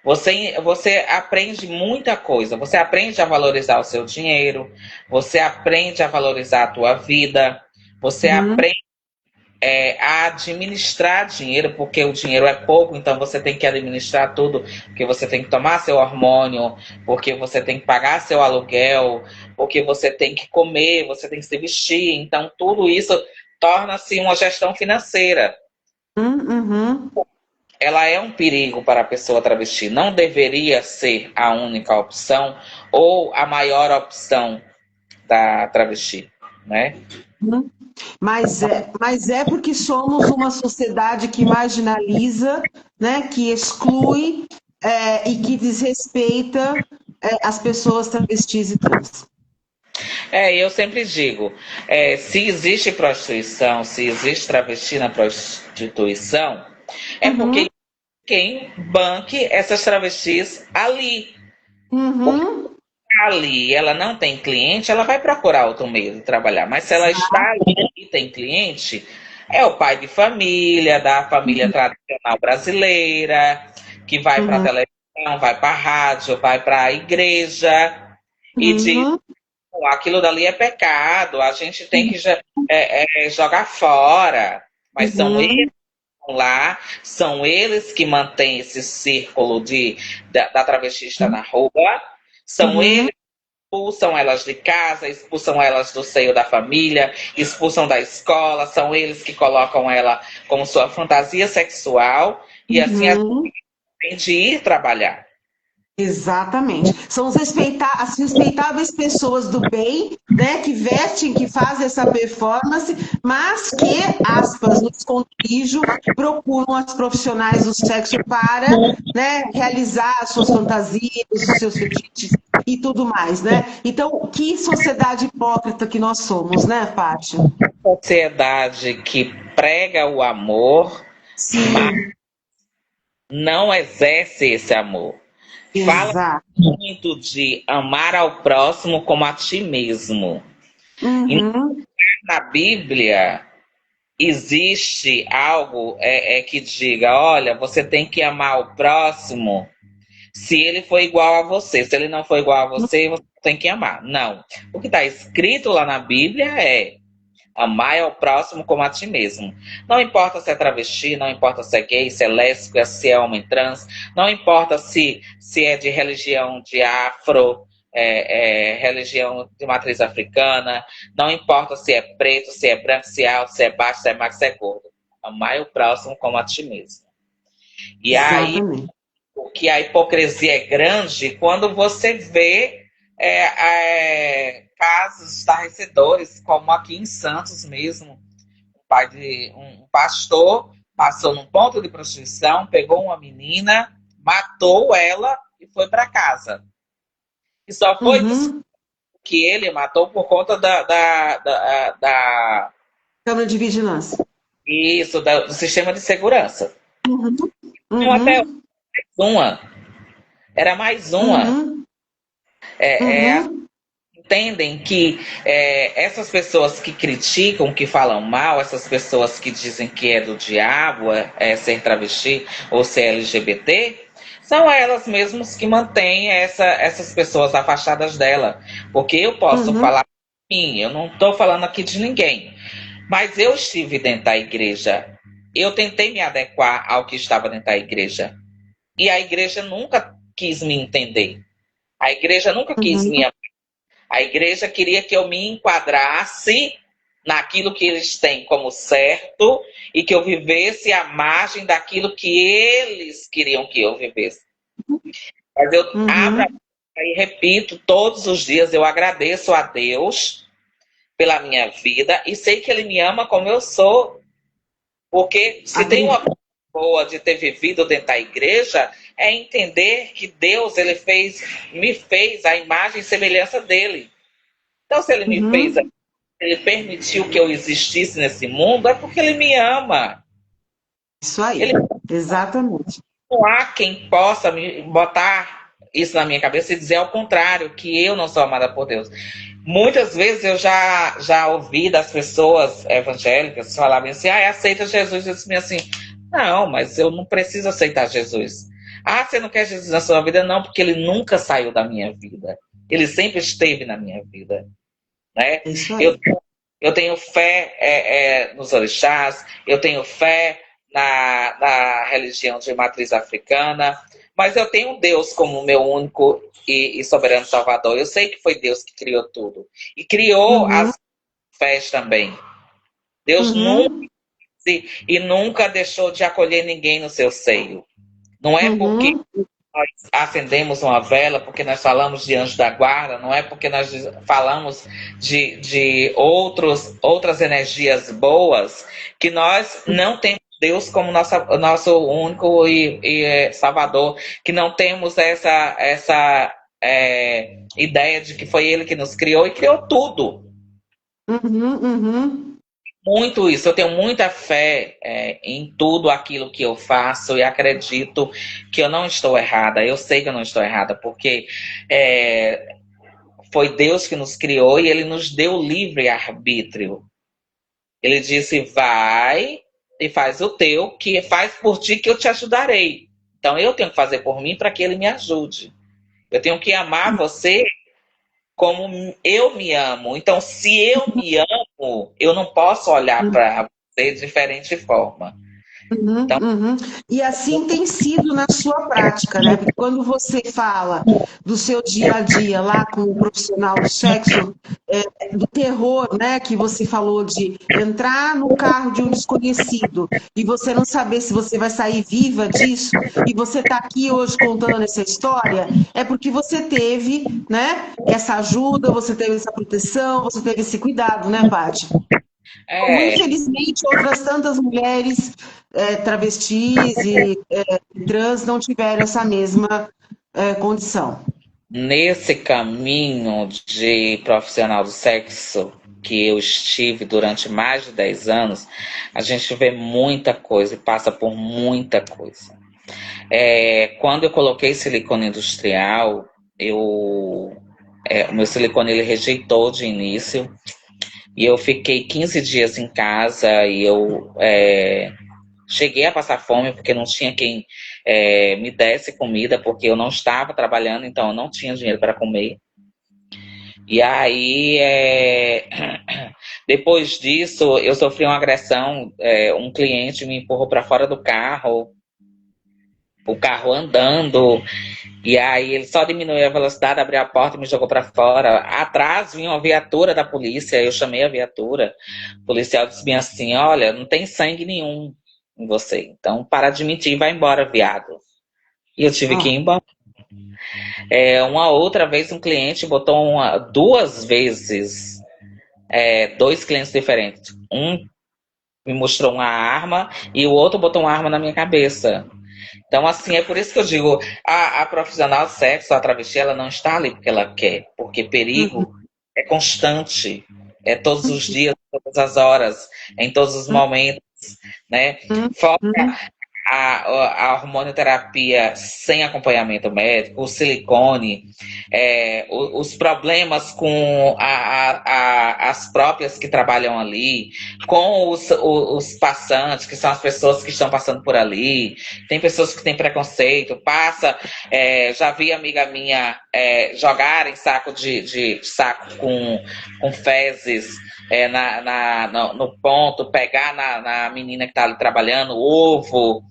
você aprende muita coisa. Você aprende a valorizar o seu dinheiro, você aprende a valorizar a tua vida, você aprende a administrar dinheiro, porque o dinheiro é pouco, então você tem que administrar tudo, porque você tem que tomar seu hormônio, porque você tem que pagar seu aluguel, porque você tem que comer, você tem que se vestir, então tudo isso torna-se uma gestão financeira. Uhum. Ela é um perigo para a pessoa travesti, não deveria ser a única opção ou a maior opção da travesti, né? Uhum. Mas é porque somos uma sociedade que marginaliza, né, que exclui, e que desrespeita, as pessoas travestis e trans. Eu sempre digo, se existe prostituição, se existe travesti na prostituição, é Uhum. porque quem banque essas travestis ali. Uhum. Ali ela não tem cliente, ela vai procurar outro meio de trabalhar. Mas se ela está ali e tem cliente, é o pai de família, da família tradicional brasileira, que vai para a Uhum. televisão, vai para a rádio, vai para a igreja e diz: Uhum. "Pô, aquilo dali é pecado, a gente tem que jogar fora." Mas são eles Uhum. que estão lá, são eles que mantêm esse círculo da travesti estar na rua, são Uhum. eles expulsam elas de casa, expulsam elas do seio da família, expulsam da escola, são eles que colocam ela como sua fantasia sexual e assim a gente Uhum. tem de ir trabalhar. Exatamente. São as respeitáveis pessoas do bem, né, que vestem, que fazem essa performance, mas que, aspas, no esconderijo, procuram as profissionais do sexo para, né, realizar as suas fantasias, os seus fetiches e tudo mais, né? Então, que sociedade hipócrita que nós somos, né, Paty? Sociedade que prega o amor, mas Sim, não exerce esse amor. Fala exato. muito de amar ao próximo como a ti mesmo. E Uhum, na Bíblia existe algo que diga: olha, você tem que amar o próximo se ele for igual a você. Se ele não for igual a você, você tem que amar. Não. O que está escrito lá na Bíblia é: amar ao próximo como a ti mesmo. Não importa se é travesti, não importa se é gay, se é lésbico, se é homem trans, não importa se é de religião de afro, religião de matriz africana, não importa se é preto, se é branco, se é alto, se é baixo, se é magro, se é gordo. Amar o próximo como a ti mesmo. E aí, exatamente. porque a hipocrisia é grande quando você vê casos estarrecedores, como aqui em Santos mesmo. Um pastor passou num ponto de prostituição, pegou uma menina, matou ela e foi para casa. E só foi descobrir Uhum. que ele matou por conta Câmara de vigilância. do sistema de segurança. Uhum, Então, até uhum, uma. Era mais uma. uhum, É, é, uhum, entendem que essas pessoas que criticam, que falam mal, essas pessoas que dizem que é do diabo ser travesti ou ser LGBT, são elas mesmas que mantêm essas pessoas afastadas dela. Porque eu posso uhum, falar de mim, eu não estou falando aqui de ninguém, mas eu estive dentro da igreja, eu tentei me adequar ao que estava dentro da igreja, e a igreja nunca quis me entender, a igreja nunca quis me. uhum, A igreja queria que eu me enquadrasse naquilo que eles têm como certo e que eu vivesse à margem daquilo que eles queriam que eu vivesse. Mas eu abro a uhum. boca e repito todos os dias, eu agradeço a Deus pela minha vida e sei que Ele me ama como eu sou. Porque se tem uma Acredito. coisa boa de ter vivido dentro da igreja, é entender que Deus me fez a imagem e semelhança dele. Então, se ele me fez, Uhum. ele permitiu que eu existisse nesse mundo, é porque ele me ama. Isso Ele aí, exatamente. não há quem possa me botar isso na minha cabeça e dizer ao contrário, que eu não sou amada por Deus. Muitas vezes eu já ouvi das pessoas evangélicas falarem assim: aceita Jesus. Eu disse assim: não, mas eu não preciso aceitar Jesus. Você não quer Jesus na sua vida? Não, porque ele nunca saiu da minha vida. Ele sempre esteve na minha vida, né? É isso Eu aí. Eu tenho fé nos orixás, eu tenho fé na religião de matriz africana, mas eu tenho Deus como meu único e soberano Salvador. Eu sei que foi Deus que criou tudo. E criou Uhum, as fés também. Deus nunca uhum, e nunca deixou de acolher ninguém no seu seio. Não é porque uhum, nós acendemos uma vela, porque nós falamos de anjo da guarda, não é porque nós falamos de outras energias boas, que nós não temos Deus como nosso único Salvador, que não temos essa ideia de que foi Ele que nos criou e criou tudo. uhum, uhum. Muito isso, eu tenho muita fé em tudo aquilo que eu faço e acredito que eu não estou errada. Eu sei que eu não estou errada, porque foi Deus que nos criou e Ele nos deu livre arbítrio. Ele disse, vai e faz o teu, que faz por ti que eu te ajudarei. Então eu tenho que fazer por mim para que Ele me ajude. Eu tenho que amar você como eu me amo. Então, se eu me amo, eu não posso olhar para você de diferente forma. Uhum, Então, uhum. E assim tem sido na sua prática, né? Porque quando você fala do seu dia a dia lá com o profissional do sexo, do terror, né? Que você falou de entrar no carro de um desconhecido e você não saber se você vai sair viva disso, e você está aqui hoje contando essa história, é porque você teve, né? Essa ajuda, você teve essa proteção, você teve esse cuidado, né, Paty? Como, é, infelizmente, outras tantas mulheres travestis e trans não tiveram essa mesma condição. nesse caminho de profissional do sexo que eu estive durante mais de 10 anos, a gente vê muita coisa e passa por muita coisa. Quando eu coloquei silicone industrial, o meu silicone ele rejeitou de início e eu fiquei 15 dias em casa e eu cheguei a passar fome porque não tinha quem me desse comida, porque eu não estava trabalhando, então eu não tinha dinheiro para comer. E aí, depois disso, eu sofri uma agressão. Um cliente me empurrou para fora do carro, o carro andando, e aí ele só diminuiu a velocidade, abriu a porta e me jogou para fora. Atrás vinha uma viatura da polícia, eu chamei a viatura. O policial disse bem assim, olha, não tem sangue nenhum em você, então para de mentir e vai embora, viado. E eu tive que ir Ah, embora. Uma outra vez um cliente botou duas vezes, dois clientes diferentes. Um me mostrou uma arma e o outro botou uma arma na minha cabeça. Então, assim, é por isso que eu digo, a profissional de sexo, a travesti, ela não está ali porque ela quer, porque perigo uhum, é constante, é todos os dias, todas as horas, em todos os momentos, né? uhum, Fora uhum, a hormonioterapia sem acompanhamento médico, o silicone, os problemas com as próprias que trabalham ali, com os passantes, que são as pessoas que estão passando por ali. Tem pessoas que têm preconceito, já vi amiga minha jogar em saco de saco com fezes no ponto, pegar na menina que está ali trabalhando, ovo.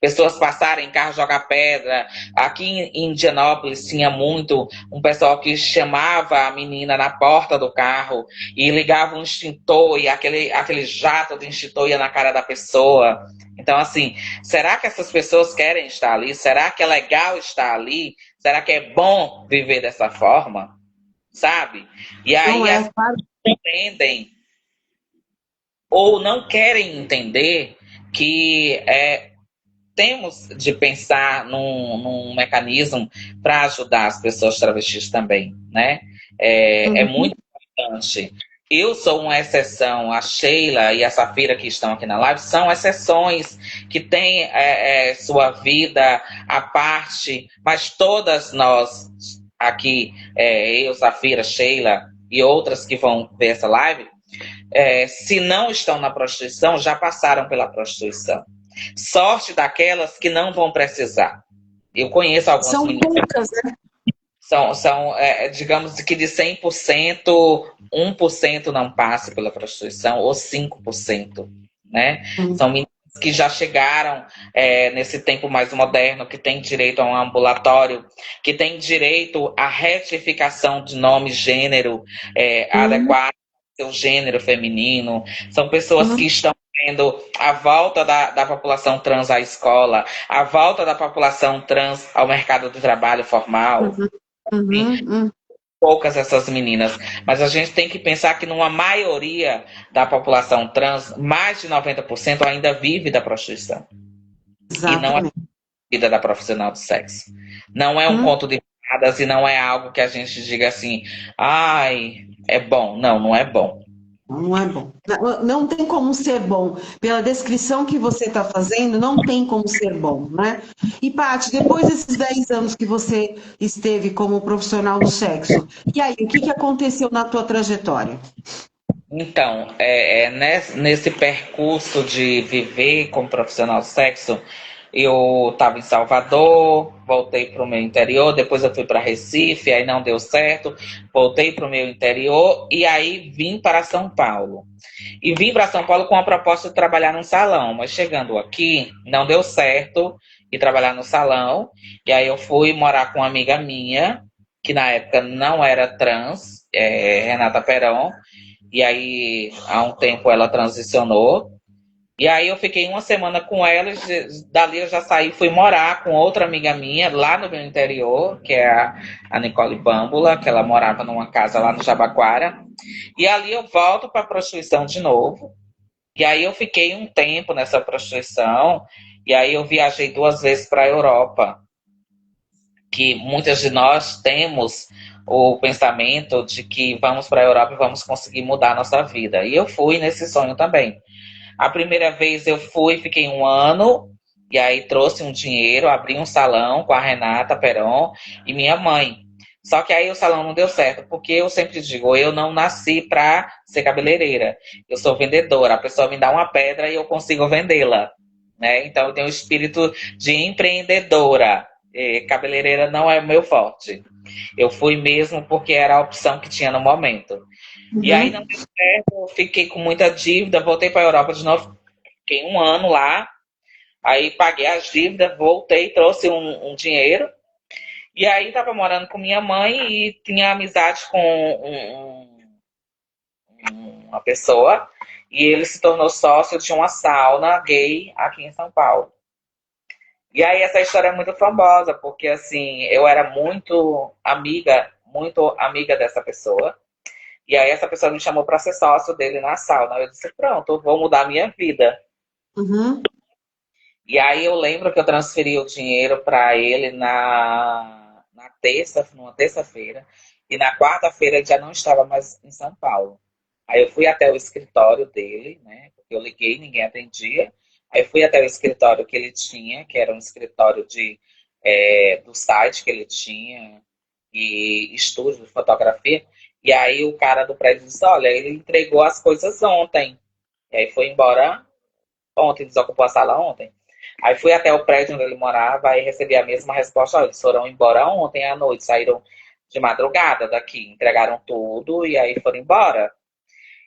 Pessoas passarem em carro jogar pedra. Aqui em Indianópolis tinha muito um pessoal que chamava a menina na porta do carro e ligava um extintor e aquele jato de extintor ia na cara da pessoa. Então, assim, será que essas pessoas querem estar ali? Será que é legal estar ali? Será que é bom viver dessa forma? Sabe? E não aí é, as claro. pessoas entendem ou não querem entender que temos de pensar num mecanismo para ajudar as pessoas travestis também, né? É Uhum, muito importante. Eu sou uma exceção, a Sheila e a Safira que estão aqui na live são exceções que têm sua vida à parte, mas todas nós aqui, eu, Safira, Sheila e outras que vão ver essa live, se não estão na prostituição, já passaram pela prostituição. Sorte daquelas que não vão precisar. Eu conheço algumas são meninas, poucas, né? digamos que de 100%, 1% não passa pela prostituição, ou 5%, né? São meninas que já chegaram nesse tempo mais moderno, que tem direito a um ambulatório, que tem direito à retificação de nome, gênero, adequado ao seu gênero feminino. São pessoas que estão vendo a volta da população trans à escola, a volta da população trans ao mercado de trabalho formal. Poucas essas meninas, mas a gente tem que pensar que numa maioria da população trans, mais de 90% ainda vive da prostituição. Exatamente. E não é vida da profissional do sexo. Não é um conto de fadas e não é algo que a gente diga assim, ai, é bom. Não, não é bom. Não é bom. Não tem como ser bom. Pela descrição que você está fazendo, não tem como ser bom, né? E, Paty, depois desses 10 anos que você esteve como profissional do sexo, e aí, o que aconteceu na tua trajetória? Então, nesse percurso de viver como profissional do sexo, eu estava em Salvador, voltei para o meu interior, depois eu fui para Recife, aí não deu certo, voltei para o meu interior e aí vim para São Paulo. E vim para São Paulo com a proposta de trabalhar num salão, mas chegando aqui, não deu certo e trabalhar no salão, e aí eu fui morar com uma amiga minha, que na época não era trans, Renata Perón, e aí há um tempo ela transicionou. E aí eu fiquei uma semana com ela, dali eu já saí, fui morar com outra amiga minha lá no meu interior, que é a Nicole Bâmbula, que ela morava numa casa lá no Jabaquara. E ali eu volto para a prostituição de novo. E aí eu fiquei um tempo nessa prostituição, e aí eu viajei 2 vezes para a Europa. Que muitas de nós temos o pensamento de que vamos para a Europa e vamos conseguir mudar a nossa vida. E eu fui nesse sonho também. A primeira vez eu fui, fiquei 1 ano, e aí trouxe um dinheiro, abri um salão com a Renata Perón e minha mãe. Só que aí o salão não deu certo, porque eu sempre digo, eu não nasci para ser cabeleireira. Eu sou vendedora, a pessoa me dá uma pedra e eu consigo vendê-la, né? Então eu tenho o espírito de empreendedora. Cabeleireira não é o meu forte. Eu fui mesmo porque era a opção que tinha no momento. E aí não deu certo, fiquei com muita dívida, voltei para a Europa de novo, fiquei 1 ano lá, aí paguei as dívidas, voltei, trouxe um dinheiro, e aí estava morando com minha mãe e tinha amizade com uma pessoa, e ele se tornou sócio de uma sauna gay aqui em São Paulo. E aí essa história é muito famosa, porque assim, eu era muito amiga dessa pessoa. E aí essa pessoa me chamou para ser sócio dele na sauna. Eu disse, pronto, vou mudar a minha vida. E aí eu lembro que eu transferi o dinheiro para ele numa terça-feira. E na quarta-feira ele já não estava mais em São Paulo. Aí eu fui até o escritório dele, né? Porque eu liguei, ninguém atendia. Aí eu fui até o escritório que ele tinha, que era um escritório do site que ele tinha, e estúdio de fotografia. E aí o cara do prédio disse, olha, ele entregou as coisas ontem. E aí foi embora ontem, desocupou a sala ontem. Aí fui até o prédio onde ele morava e recebi a mesma resposta, olha, eles foram embora ontem à noite, saíram de madrugada daqui, entregaram tudo e aí foram embora.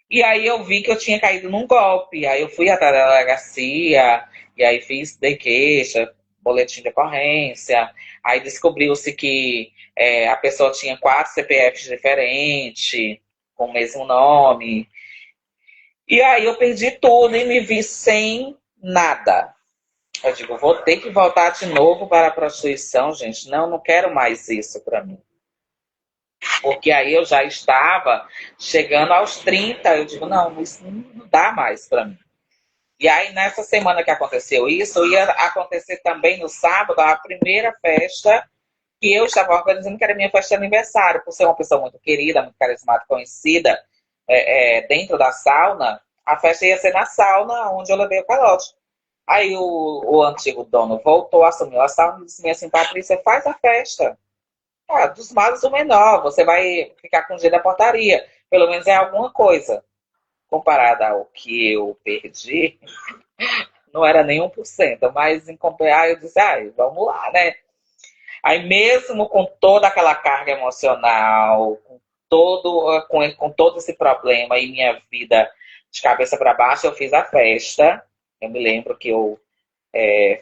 E aí eu vi que eu tinha caído num golpe. Aí eu fui até a delegacia, e aí dei queixa, boletim de ocorrência. Aí descobriu-se que a pessoa tinha 4 CPFs diferentes, com o mesmo nome. E aí eu perdi tudo e me vi sem nada. Eu digo, vou ter que voltar de novo para a prostituição, gente. Não quero mais isso para mim. Porque aí eu já estava chegando aos 30. Eu digo, não, isso não dá mais para mim. E aí, nessa semana que aconteceu isso, ia acontecer também no sábado a primeira festa que eu estava organizando, que era a minha festa de aniversário. Por ser uma pessoa muito querida, muito carismática, conhecida dentro da sauna, a festa ia ser na sauna onde eu levei o calote. Aí o antigo dono voltou, assumiu a sauna e disse assim, Patrícia, faz a festa. Dos males o menor, você vai ficar com o dia da portaria. Pelo menos é alguma coisa. Comparada ao que eu perdi, não era nem 1%. Mas em comparar, eu disse, vamos lá, né? Aí mesmo com toda aquela carga emocional, com todo esse problema e minha vida de cabeça para baixo, eu fiz a festa. Eu me lembro que eu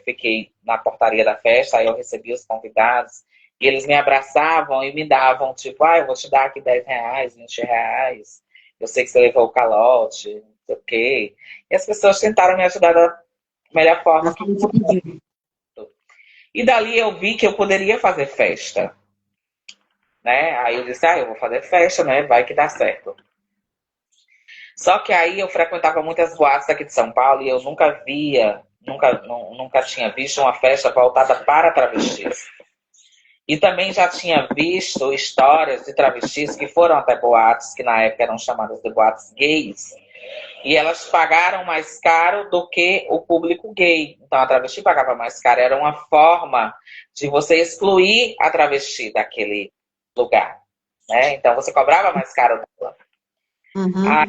fiquei na portaria da festa, aí eu recebi os convidados, e eles me abraçavam e me davam, tipo, eu vou te dar aqui R$ 10, R$ 20, eu sei que você levou o calote, não sei o quê. E as pessoas tentaram me ajudar da melhor forma que podiam. E dali eu vi que eu poderia fazer festa, né? Aí eu disse, eu vou fazer festa, né? Vai que dá certo. Só que aí eu frequentava muitas boates aqui de São Paulo e eu nunca tinha visto uma festa voltada para travestis. E também já tinha visto histórias de travestis que foram até boates, que na época eram chamadas de boates gays, e elas pagaram mais caro do que o público gay. Então a travesti pagava mais caro. Era uma forma de você excluir a travesti daquele lugar, né? Então você cobrava mais caro dela. Aí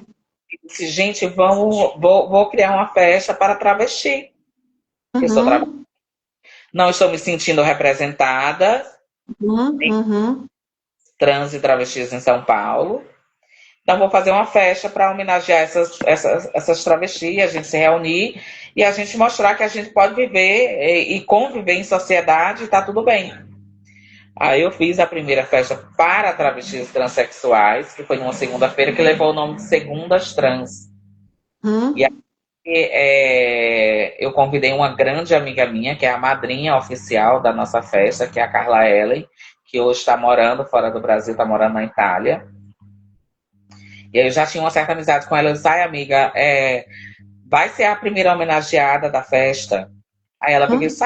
eu disse, gente, vou criar uma festa para travesti. Eu sou travesti. Não estou me sentindo representada. Trans e travestis em São Paulo. Então, vou fazer uma festa para homenagear essas travestis, a gente se reunir e a gente mostrar que a gente pode viver e conviver em sociedade e tá tudo bem. Aí eu fiz a primeira festa para travestis transexuais, que foi numa segunda-feira, que levou o nome de Segundas Trans. E aí eu convidei uma grande amiga minha, que é a madrinha oficial da nossa festa, que é a Carla Ellen, que hoje está morando fora do Brasil, está morando na Itália. E aí eu já tinha uma certa amizade com ela. Eu disse, amiga, vai ser a primeira homenageada da festa. Aí ela pegou e disse,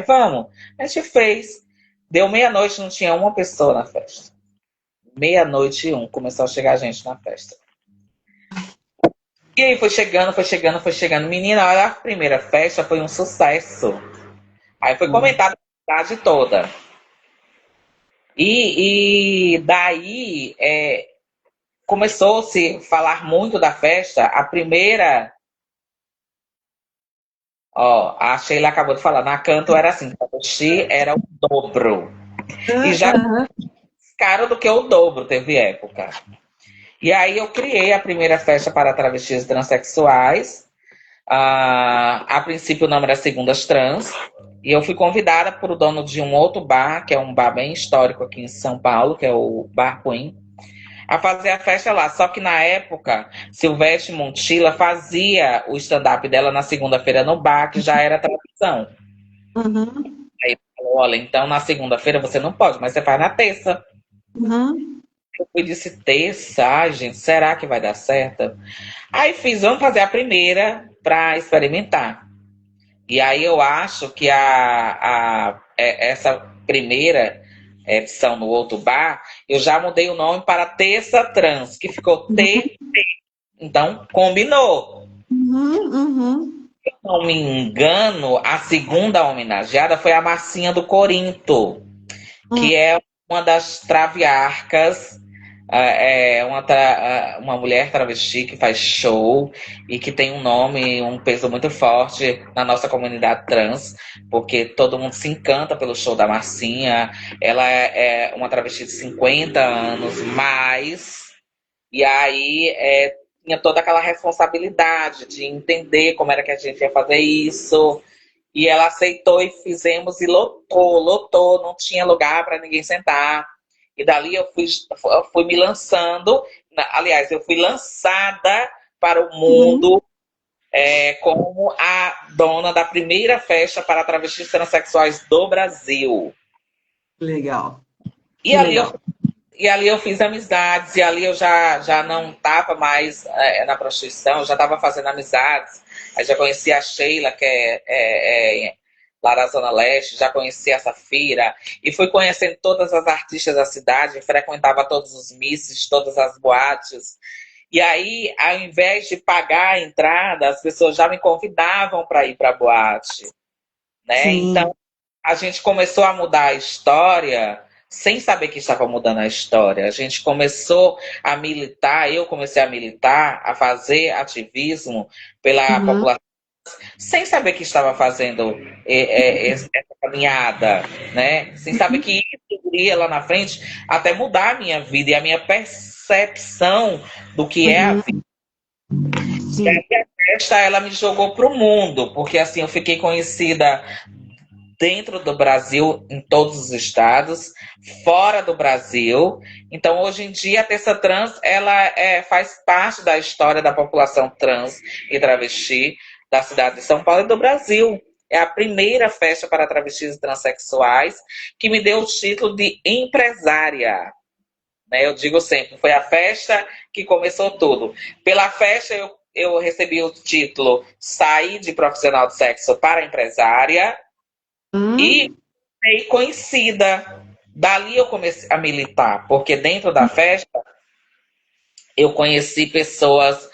vamos. A gente fez. Deu meia-noite, não tinha uma pessoa na festa. 00:01, começou a chegar gente na festa. E aí foi chegando. Menina, olha, a primeira festa foi um sucesso. Aí foi comentado a cidade toda. E daí começou-se a falar muito da festa. A primeira... a Sheila acabou de falar, na Canto era assim, travesti era o dobro. E já caro do que o dobro, teve época. E aí eu criei a primeira festa para travestis transexuais. A princípio o nome era Segundas Trans. E eu fui convidada por o dono de um outro bar, que é um bar bem histórico aqui em São Paulo, que é o Bar Queen, a fazer a festa lá. Só que na época, Silvestre Montilla fazia o stand-up dela na segunda-feira no bar, que já era tradição. Aí ele falou, olha, então na segunda-feira você não pode, mas você faz na terça. Eu disse, terça? Gente, será que vai dar certo? Aí vamos fazer a primeira para experimentar. E aí eu acho que essa primeira edição no outro bar, eu já mudei o nome para Terça Trans, que ficou TT. Então, combinou. Se eu não me engano, a segunda homenageada foi a Marcinha do Corinto, que é uma das traviarcas, uma mulher travesti que faz show e que tem um nome, um peso muito forte na nossa comunidade trans, porque todo mundo se encanta pelo show da Marcinha. Ela é uma travesti de 50 anos mais, e aí tinha toda aquela responsabilidade de entender como era que a gente ia fazer isso. E ela aceitou e fizemos, e lotou, não tinha lugar para ninguém sentar. E dali eu fui me lançando, aliás, eu fui lançada para o mundo como a dona da primeira festa para travestis transexuais do Brasil. Legal. E ali eu fiz amizades, e ali eu já não estava mais na prostituição, eu já estava fazendo amizades. Aí já conheci a Sheila, que é lá da Zona Leste, já conheci a Safira, e fui conhecendo todas as artistas da cidade, frequentava todos os misses, todas as boates. E aí, ao invés de pagar a entrada, as pessoas já me convidavam para ir para a boate, né? Sim. Então, a gente começou a mudar a história sem saber que estava mudando a história. A gente começou a militar, eu comecei a militar, a fazer ativismo pela população, sem saber que estava fazendo essa caminhada, né? Sem saber que isso iria lá na frente até mudar a minha vida e a minha percepção do que é a Uhum. vida. E Sim. aí a festa, ela me jogou pro mundo, porque assim, eu fiquei conhecida dentro do Brasil, em todos os estados, fora do Brasil. Então, hoje em dia, a Terça Trans, ela faz parte da história da população trans e travesti da cidade de São Paulo e do Brasil. É a primeira festa para travestis e transexuais que me deu o título de empresária. Né? Eu digo sempre, foi a festa que começou tudo. Pela festa, eu recebi o título Saí de profissional de sexo para empresária e fiquei conhecida. Dali eu comecei a militar, porque dentro da festa eu conheci pessoas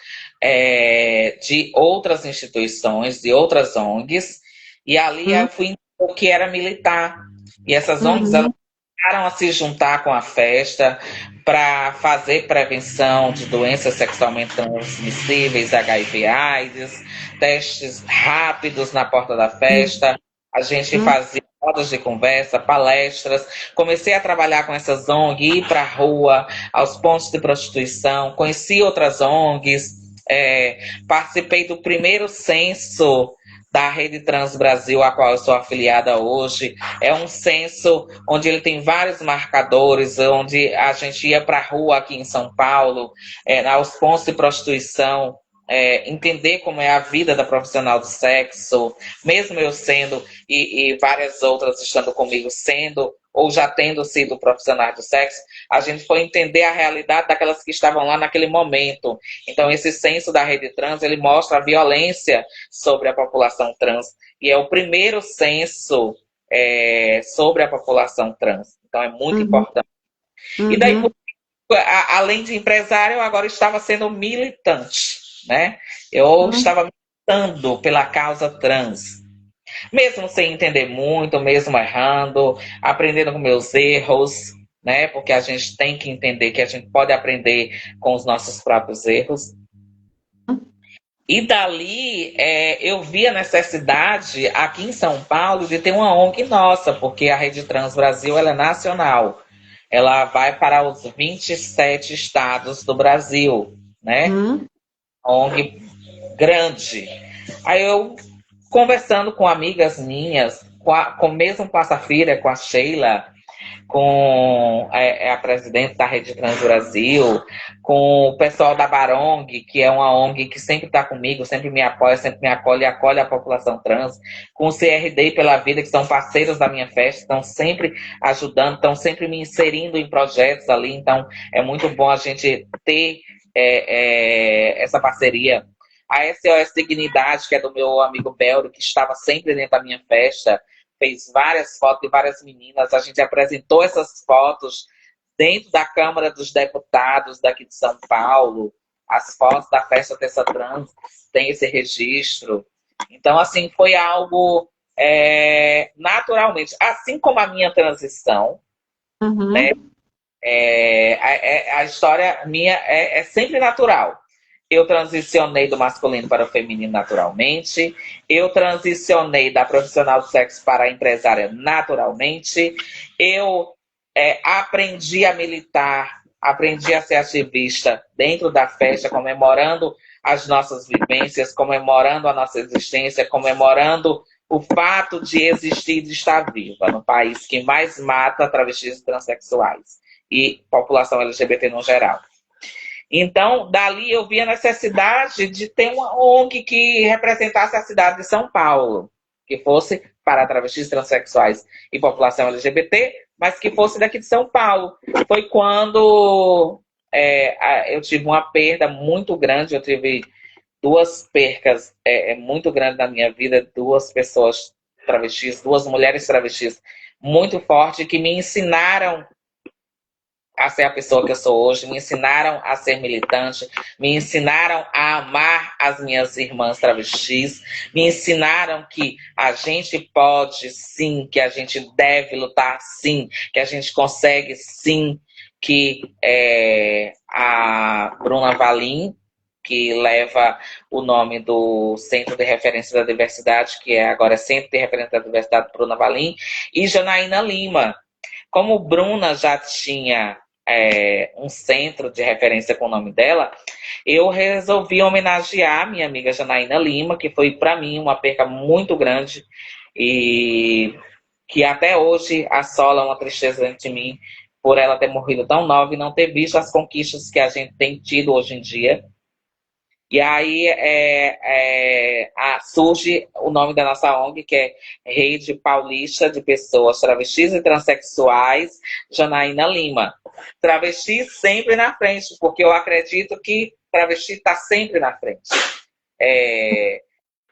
de outras instituições, de outras ONGs, e ali eu fui entender o que era militar. E essas ONGs, elas Uhum. começaram a se juntar com a festa para fazer prevenção de doenças sexualmente transmissíveis, HIV/AIDS, testes rápidos na porta da festa. A gente Uhum. fazia rodas de conversa, palestras. Comecei a trabalhar com essas ONGs, ir para a rua, aos pontos de prostituição, conheci outras ONGs, participei do primeiro censo da Rede Trans Brasil, a qual eu sou afiliada hoje. É um censo onde ele tem vários marcadores, onde a gente ia para a rua aqui em São Paulo, aos pontos de prostituição, entender como é a vida da profissional do sexo, mesmo eu sendo, e várias outras estando comigo sendo, ou já tendo sido profissionais do sexo, a gente foi entender a realidade daquelas que estavam lá naquele momento. Então, esse censo da Rede Trans, ele mostra a violência sobre a população trans, e é o primeiro censo sobre a população trans. Então, é muito Uhum. importante. E daí, Uhum. além de empresário, eu agora estava sendo militante, né? Eu Uhum. estava militando pela causa trans. Mesmo sem entender muito, mesmo errando, aprendendo com meus erros, né? Porque a gente tem que entender que a gente pode aprender com os nossos próprios erros. E dali eu vi a necessidade aqui em São Paulo de ter uma ONG nossa, porque a Rede Trans Brasil ela é nacional. Ela vai para os 27 estados do Brasil, né? Uhum. ONG grande. Aí eu conversando com amigas minhas, mesmo com a Safira, com a Sheila, com a presidente da Rede Trans Brasil, com o pessoal da Barong, que é uma ONG que sempre está comigo, sempre me apoia, sempre me acolhe e acolhe a população trans, com o CRD pela Vida, que são parceiros da minha festa, estão sempre ajudando, estão sempre me inserindo em projetos ali, então é muito bom a gente ter essa parceria. A SOS Dignidade, que é do meu amigo Belro, que estava sempre dentro da minha festa, fez várias fotos de várias meninas. A gente apresentou essas fotos dentro da Câmara dos Deputados daqui de São Paulo. As fotos da festa Terça Trans tem esse registro. Então, assim, foi algo naturalmente. Assim como a minha transição, né? Uhum. A história minha é sempre natural. Eu transicionei do masculino para o feminino naturalmente. Eu transicionei da profissional do sexo para a empresária naturalmente. Eu aprendi a militar, aprendi a ser ativista dentro da festa, comemorando as nossas vivências, comemorando a nossa existência, comemorando o fato de existir e de estar viva no país que mais mata travestis e transexuais e população LGBT no geral. Então, dali eu vi a necessidade de ter uma ONG que representasse a cidade de São Paulo, que fosse para travestis, transexuais e população LGBT, mas que fosse daqui de São Paulo. Foi quando eu tive uma perda muito grande, eu tive duas percas muito grandes na minha vida, duas pessoas travestis, duas mulheres travestis muito fortes que me ensinaram a ser a pessoa que eu sou hoje, me ensinaram a ser militante, me ensinaram a amar as minhas irmãs travestis, me ensinaram que a gente pode sim, que a gente deve lutar sim, que a gente consegue sim, que a Bruna Valim, que leva o nome do Centro de Referência da Diversidade, que agora é Centro de Referência da Diversidade Bruna Valim, e Janaína Lima. Como Bruna já tinha um centro de referência com o nome dela, eu resolvi homenagear minha amiga Janaína Lima, que foi para mim uma perca muito grande e que até hoje assola uma tristeza dentro de mim por ela ter morrido tão nova e não ter visto as conquistas que a gente tem tido hoje em dia. E aí surge o nome da nossa ONG, que é Rede Paulista de Pessoas Travestis e Transsexuais, Janaína Lima. Travesti sempre na frente, porque eu acredito que travesti está sempre na frente.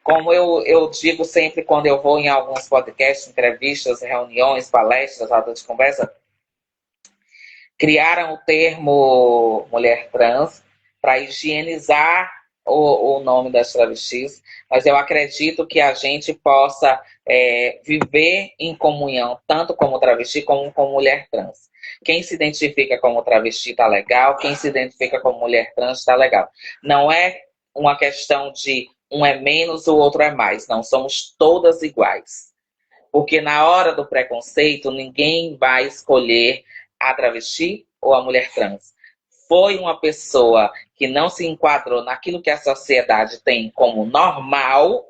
Como eu digo sempre quando eu vou em alguns podcasts, entrevistas, reuniões, palestras, rodas de conversa, criaram o termo mulher trans para higienizar o nome das travestis, mas eu acredito que a gente possa viver em comunhão, tanto como travesti como como mulher trans. Quem se identifica como travesti está legal, quem se identifica como mulher trans está legal. Não é uma questão de um é menos, o outro é mais. Não, somos todas iguais. Porque na hora do preconceito, ninguém vai escolher a travesti ou a mulher trans. Foi uma pessoa que não se enquadrou naquilo que a sociedade tem como normal,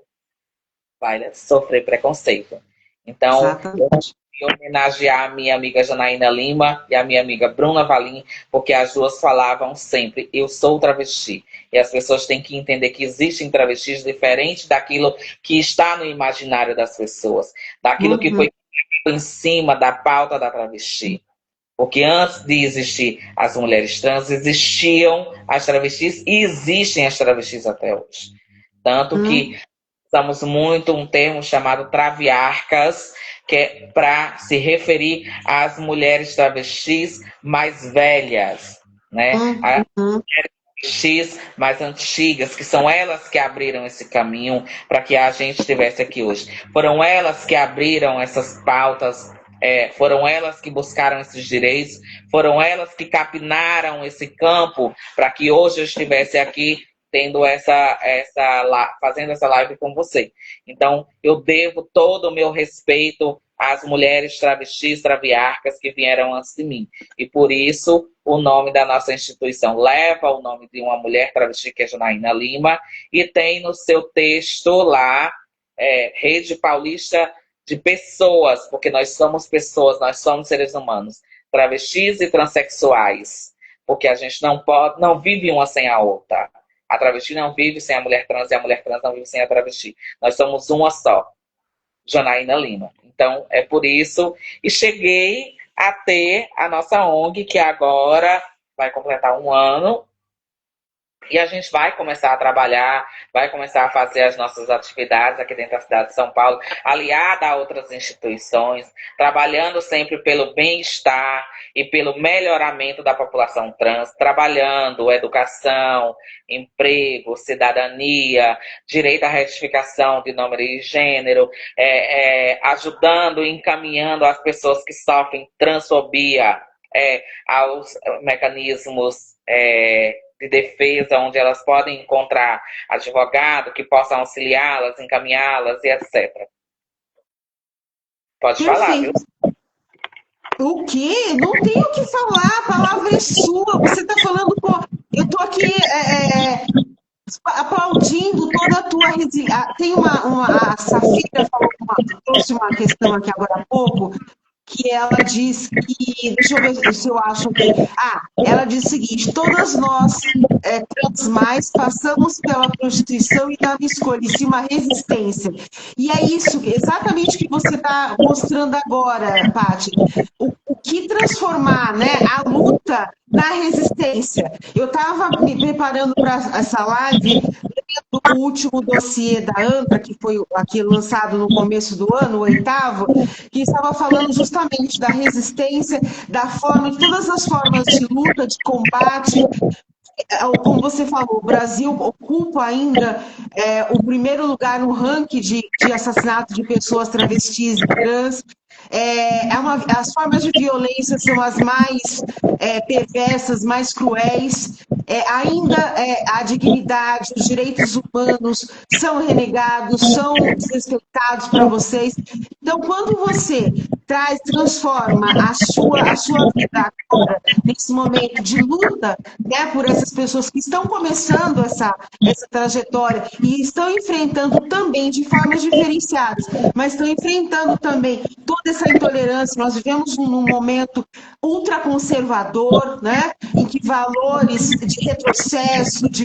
vai sofrer preconceito. Então, Exatamente. eu homenagear a minha amiga Janaína Lima e a minha amiga Bruna Valim, porque as duas falavam sempre, eu sou travesti. E as pessoas têm que entender que existem travestis diferentes daquilo que está no imaginário das pessoas, daquilo que foi em cima da pauta da travesti. Porque antes de existir as mulheres trans, existiam as travestis e existem as travestis até hoje. Tanto que usamos muito um termo chamado traviarcas, que é para se referir às mulheres travestis mais velhas, né? As mulheres travestis mais antigas, que são elas que abriram esse caminho para que a gente estivesse aqui hoje. Foram elas que abriram essas pautas, foram elas que buscaram esses direitos, foram elas que capinaram esse campo para que hoje eu estivesse aqui tendo fazendo essa live com você. Então, eu devo todo o meu respeito às mulheres travestis, traviarcas que vieram antes de mim. E por isso, o nome da nossa instituição leva o nome de uma mulher travesti, que é Janaína Lima, e tem no seu texto lá, Rede Paulista de Pessoas, porque nós somos pessoas, nós somos seres humanos, travestis e transexuais, porque a gente não vive uma sem a outra. A travesti não vive sem a mulher trans e a mulher trans não vive sem a travesti. Nós somos uma só, Janaína Lima. Então, é por isso. E cheguei a ter a nossa ONG, que agora vai completar 1 ano. E a gente vai começar a trabalhar, vai começar a fazer as nossas atividades aqui dentro da cidade de São Paulo, aliada a outras instituições, trabalhando sempre pelo bem-estar e pelo melhoramento da população trans, trabalhando educação, emprego, cidadania, direito à retificação de nome e gênero, ajudando e encaminhando as pessoas que sofrem transfobia aos mecanismos de defesa, onde elas podem encontrar advogado que possam auxiliá-las, encaminhá-las e etc. Pode falar, viu? O quê? Não tenho o que falar, a palavra é sua. Você está falando com... Eu estou aqui aplaudindo toda a tua resiliência. Tem a Safira trouxe uma questão aqui agora há pouco, que ela diz que, deixa eu ver se eu acho aqui. Ela diz o seguinte: todas nós, trans mais, passamos pela prostituição e não escolhe-se uma resistência. E é isso, exatamente o que você está mostrando agora, Paty. O que transformar, né, a luta na resistência. Eu estava me preparando para essa live, lendo o último dossiê da ANTRA, que foi aqui lançado no começo do ano, o 8º, que estava falando justamente da resistência, de todas as formas de luta, de combate. Como você falou, o Brasil ocupa ainda o primeiro lugar no ranking de assassinato de pessoas travestis e trans. As formas de violência são as mais perversas, mais cruéis. a dignidade, os direitos humanos são renegados, são desrespeitados para vocês. Então, quando você transforma a sua vida agora, nesse momento de luta, né, por essas pessoas que estão começando essa trajetória e estão enfrentando também de formas diferenciadas, mas estão enfrentando também toda essa intolerância. Nós vivemos num momento ultraconservador, né, em que valores de retrocesso, de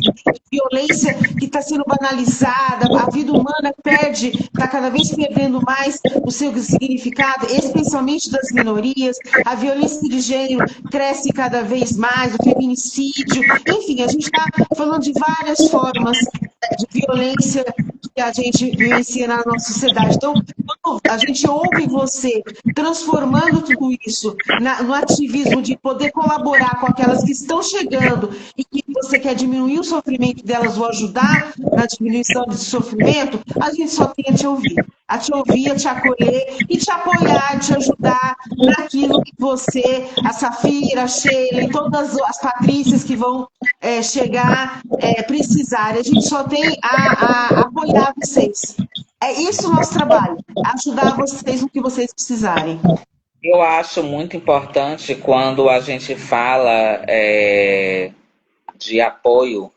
violência que está sendo banalizada, a vida humana está cada vez perdendo mais o seu significado, especialmente das minorias, a violência de gênero cresce cada vez mais, o feminicídio, enfim, a gente está falando de várias formas de violência que a gente vivencia na nossa sociedade. Então, quando a gente ouve você transformando tudo isso no ativismo de poder colaborar com aquelas que estão chegando e que você quer diminuir o sofrimento delas ou ajudar na diminuição desse sofrimento, a gente só tem a te ouvir, a te acolher e te apoiar, te ajudar naquilo que você, a Safira, a Sheila e todas as Patrícias que vão chegar, precisarem. A gente só tem a apoiar vocês. É isso o nosso trabalho, ajudar vocês no que vocês precisarem. Eu acho muito importante quando a gente fala de apoio.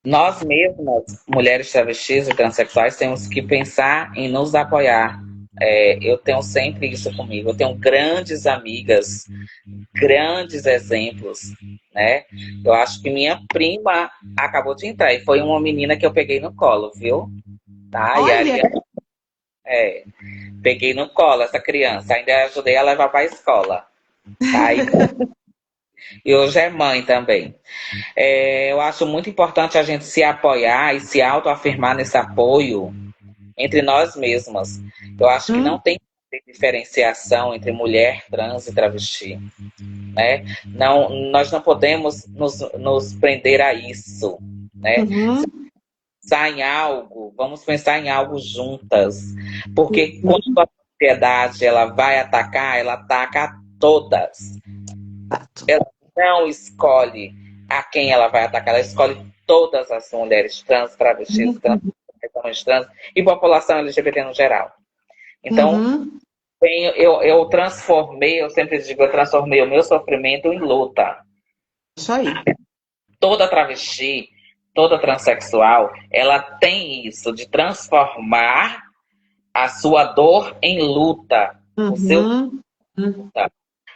Nós mesmas, mulheres travestis e transexuais, temos que pensar em nos apoiar. Eu tenho sempre isso comigo. Eu tenho grandes amigas, grandes exemplos, né? Eu acho que minha prima acabou de entrar e foi uma menina que eu peguei no colo, viu? Tá? Olha. Peguei no colo essa criança, ainda ajudei a levar para a escola. Tá? E hoje é mãe também. Eu acho muito importante a gente se apoiar e se autoafirmar nesse apoio entre nós mesmas. Eu acho que não tem diferenciação entre mulher, trans e travesti. Né? Não, nós não podemos nos prender a isso. Né? Pensar em algo, vamos pensar em algo juntas. Porque quando a sociedade ela vai atacar, ela ataca a todas. Ela não escolhe a quem ela vai atacar, ela escolhe todas as mulheres trans, travestis, trans e população LGBT no geral. Então, eu transformei, eu sempre digo, eu transformei o meu sofrimento em luta. Isso aí. Toda travesti, toda transexual, ela tem isso de transformar a sua dor em luta. O seu luta.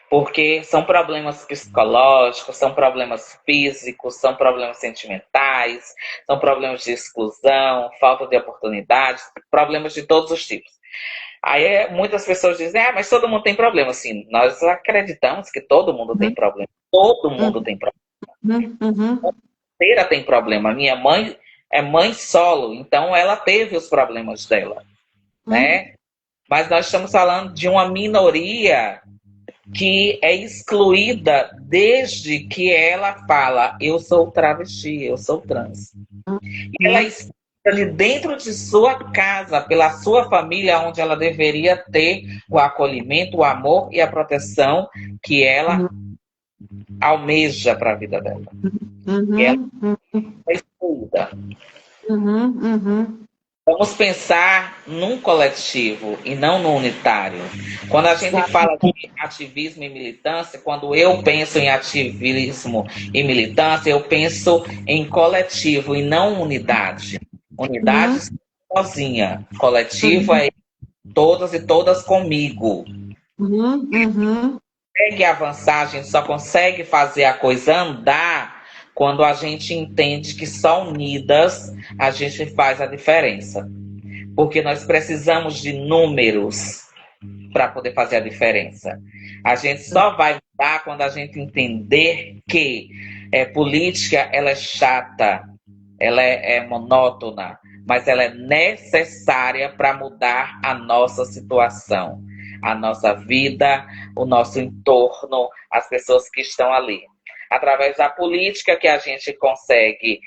Porque são problemas psicológicos, são problemas físicos, são problemas sentimentais, são problemas de exclusão, falta de oportunidades, problemas de todos os tipos. Aí muitas pessoas dizem, mas todo mundo tem problema. Sim, nós acreditamos que todo mundo tem problema. Todo mundo tem problema. A inteira tem problema. Minha mãe é mãe solo, então ela teve os problemas dela. Né? Mas nós estamos falando de uma minoria que é excluída desde que ela fala, eu sou travesti, eu sou trans. E ela é excluída de dentro de sua casa, pela sua família, onde ela deveria ter o acolhimento, o amor e a proteção que ela almeja para a vida dela. E ela é excluída. Vamos pensar num coletivo e não no unitário. Quando a gente fala de ativismo e militância, quando eu penso em ativismo e militância, eu penso em coletivo e não unidade. Unidade sozinha. Coletivo é todas e todas comigo. Consegue avançar, a gente só consegue fazer a coisa andar quando a gente entende que só unidas a gente faz a diferença. Porque nós precisamos de números para poder fazer a diferença. A gente só vai mudar quando a gente entender que política ela é chata, ela é monótona, mas ela é necessária para mudar a nossa situação, a nossa vida, o nosso entorno, as pessoas que estão ali. Através da política que a gente consegue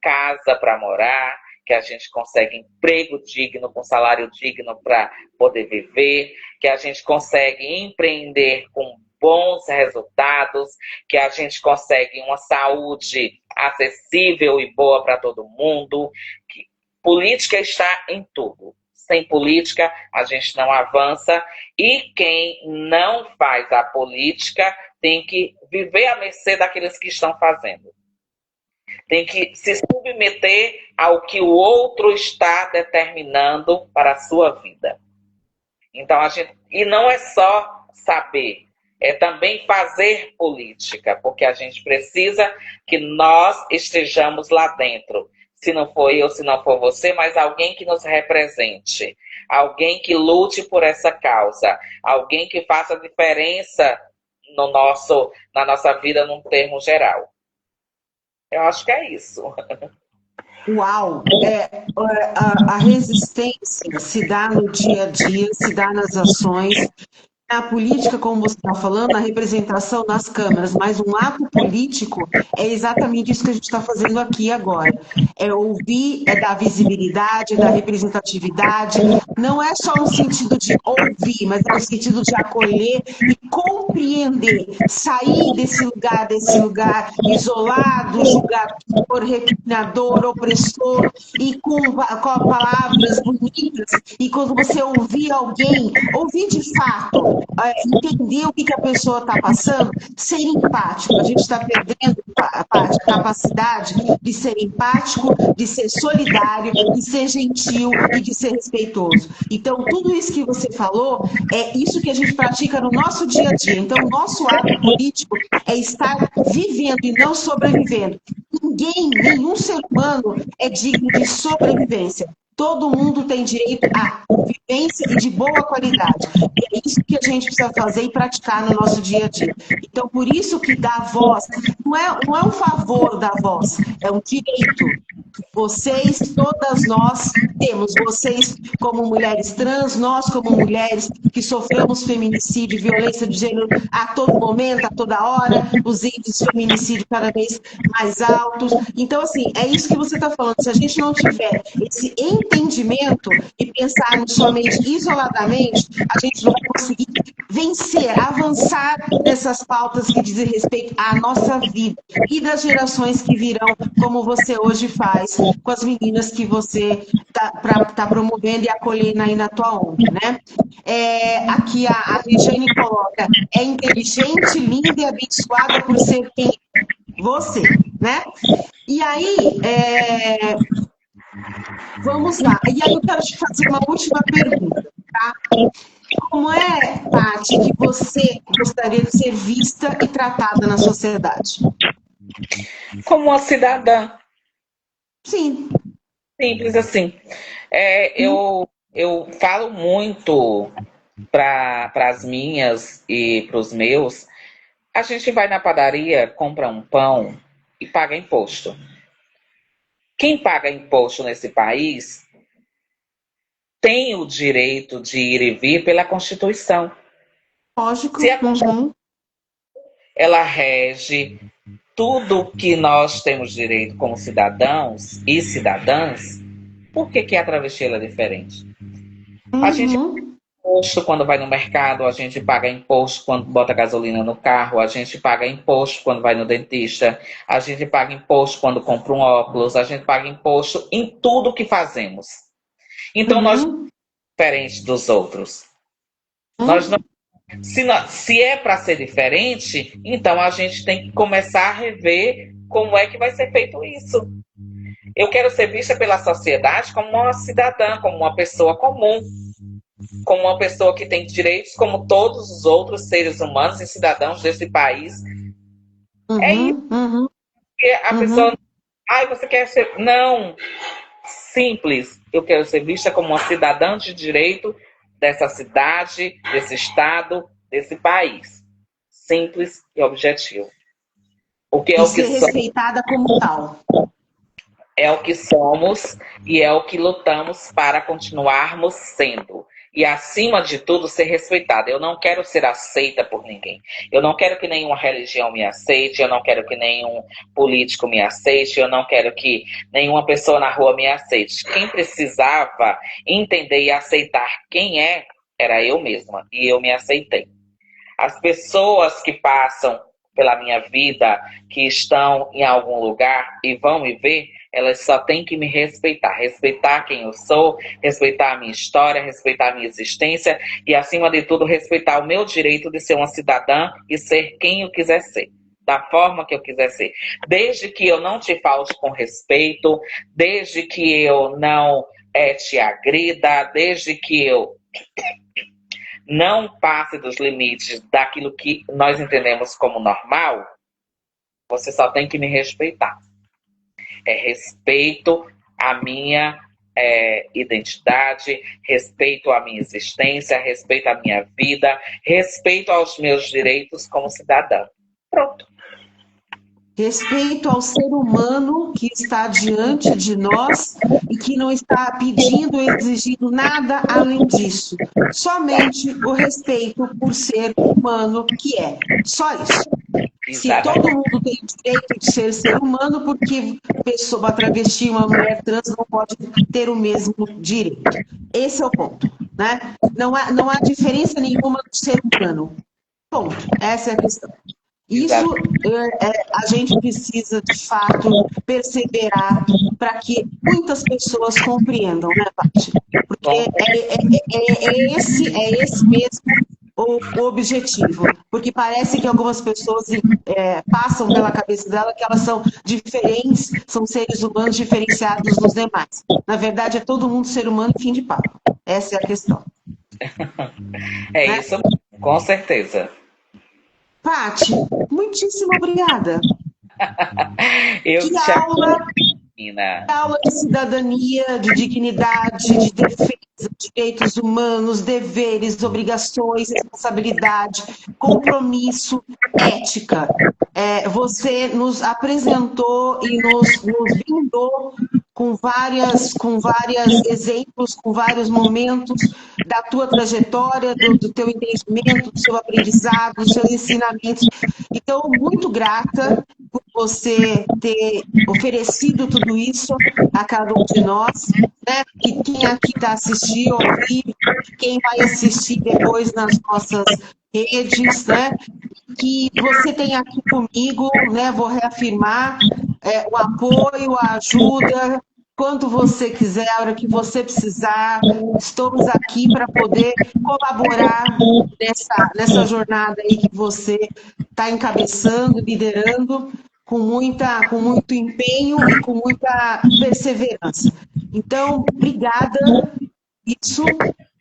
casa para morar, que a gente consegue emprego digno, com salário digno para poder viver, que a gente consegue empreender com bons resultados, que a gente consegue uma saúde acessível e boa para todo mundo. Que política está em tudo. Sem política, a gente não avança. E quem não faz a política tem que viver à mercê daqueles que estão fazendo. Tem que se submeter ao que o outro está determinando para a sua vida. Então, e não é só saber, é também fazer política, porque a gente precisa que nós estejamos lá dentro. Se não for eu, se não for você, mas alguém que nos represente, alguém que lute por essa causa, alguém que faça diferença na nossa vida num termo geral. Eu acho que é isso. Uau! A resistência se dá no dia a dia, se dá nas ações. Na política, como você está falando, na representação nas câmaras, mas um ato político é exatamente isso que a gente está fazendo aqui agora. É ouvir, é dar visibilidade, é dar representatividade. Não é só no sentido de ouvir, mas é no sentido de acolher e compreender, sair desse lugar isolado, julgador, recriminador, opressor, e com palavras bonitas. E quando você ouvir alguém, ouvir de fato, entender o que a pessoa está passando, ser empático. A gente está perdendo a capacidade de ser empático, de ser solidário, de ser gentil e de ser respeitoso. Então, tudo isso que você falou é isso que a gente pratica no nosso dia a dia. Então, o nosso ato político é estar vivendo e não sobrevivendo. Nenhum ser humano é digno de sobrevivência. Todo mundo tem direito à vivência e de boa qualidade. E é isso que a gente precisa fazer e praticar no nosso dia a dia. Então, por isso que dar voz não é um favor dar voz, é um direito. Vocês, todas nós temos, vocês como mulheres trans, nós como mulheres que sofremos feminicídio e violência de gênero a todo momento, a toda hora, os índices de feminicídio cada vez mais altos. Então, assim, é isso que você está falando. Se a gente não tiver esse entendimento e pensarmos somente isoladamente, a gente não vai conseguir vencer, avançar nessas pautas que dizem respeito à nossa vida e das gerações que virão, como você hoje faz com as meninas que você tá promovendo e acolhendo aí na tua ONG, né? Aqui a Regiane coloca, é inteligente, linda e abençoada por ser quem é. Você, né? E aí, vamos lá. E aí eu quero te fazer uma última pergunta, tá? Como é, Paty, que você gostaria de ser vista e tratada na sociedade? Como uma cidadã. Sim. Simples assim. Eu falo muito para as minhas e para os meus. A gente vai na padaria, compra um pão e paga imposto. Quem paga imposto nesse país tem o direito de ir e vir pela Constituição. Lógico. Se a Constituição, ela rege tudo que nós temos direito como cidadãos e cidadãs, por que a travesti é diferente? A gente paga imposto quando vai no mercado, a gente paga imposto quando bota gasolina no carro, a gente paga imposto quando vai no dentista, a gente paga imposto quando compra um óculos, a gente paga imposto em tudo que fazemos. Então, nós não somos diferentes dos outros. Nós não, se é para ser diferente, então a gente tem que começar a rever como é que vai ser feito isso. Eu quero ser vista pela sociedade como uma cidadã, como uma pessoa comum, como uma pessoa que tem direitos como todos os outros seres humanos e cidadãos desse país. É isso. Porque a pessoa... você quer ser... Não. Simples. Eu quero ser vista como uma cidadã de direito dessa cidade, desse estado, desse país. Simples e objetivo. Porque é o que ser respeitada como tal. É o que somos e é o que lutamos para continuarmos sendo. E, acima de tudo, ser respeitada. Eu não quero ser aceita por ninguém. Eu não quero que nenhuma religião me aceite, eu não quero que nenhum político me aceite, eu não quero que nenhuma pessoa na rua me aceite. Quem precisava entender e aceitar quem era eu mesma. E eu me aceitei. As pessoas que passam pela minha vida, que estão em algum lugar e vão me ver, elas só têm que me respeitar. Respeitar quem eu sou, respeitar a minha história, respeitar a minha existência e, acima de tudo, respeitar o meu direito de ser uma cidadã e ser quem eu quiser ser, da forma que eu quiser ser. Desde que eu não te falte com respeito, desde que eu não te agrida, desde que eu não passe dos limites daquilo que nós entendemos como normal, você só tem que me respeitar. Respeito à minha identidade, respeito à minha existência, respeito à minha vida, respeito aos meus direitos como cidadã. Pronto. Respeito ao ser humano que está diante de nós e que não está pedindo ou exigindo nada além disso. Somente o respeito por ser humano que é. Só isso. Se todo mundo tem o direito de ser humano, porque uma travesti, uma mulher trans não pode ter o mesmo direito. Esse é o ponto, né? Não há diferença nenhuma do ser humano. Ponto. Essa é a questão. Isso a gente precisa, de fato, perseverar para que muitas pessoas compreendam, né, Paty? Porque é esse mesmo o objetivo. Porque parece que algumas pessoas passam pela cabeça dela que elas são diferentes, são seres humanos diferenciados dos demais. Na verdade, é todo mundo ser humano e fim de papo. Essa é a questão. Né? Isso, com certeza. Paty, muitíssimo obrigada. Que aula de cidadania, de dignidade, de defesa de direitos humanos, deveres, obrigações, responsabilidade, compromisso, ética. Você nos apresentou e nos brindou com vários exemplos, com vários momentos da tua trajetória, do teu entendimento, do seu aprendizado, dos seus ensinamentos. Então, muito grata por você ter oferecido tudo isso a cada um de nós, né? E quem aqui está assistindo, ouvir, quem vai assistir depois nas nossas redes, né? Que você tem aqui comigo, né? Vou reafirmar o apoio, a ajuda, quanto você quiser, a hora que você precisar. Estamos aqui para poder colaborar nessa jornada aí que você está encabeçando, liderando, com muito empenho e com muita perseverança. Então, obrigada, isso,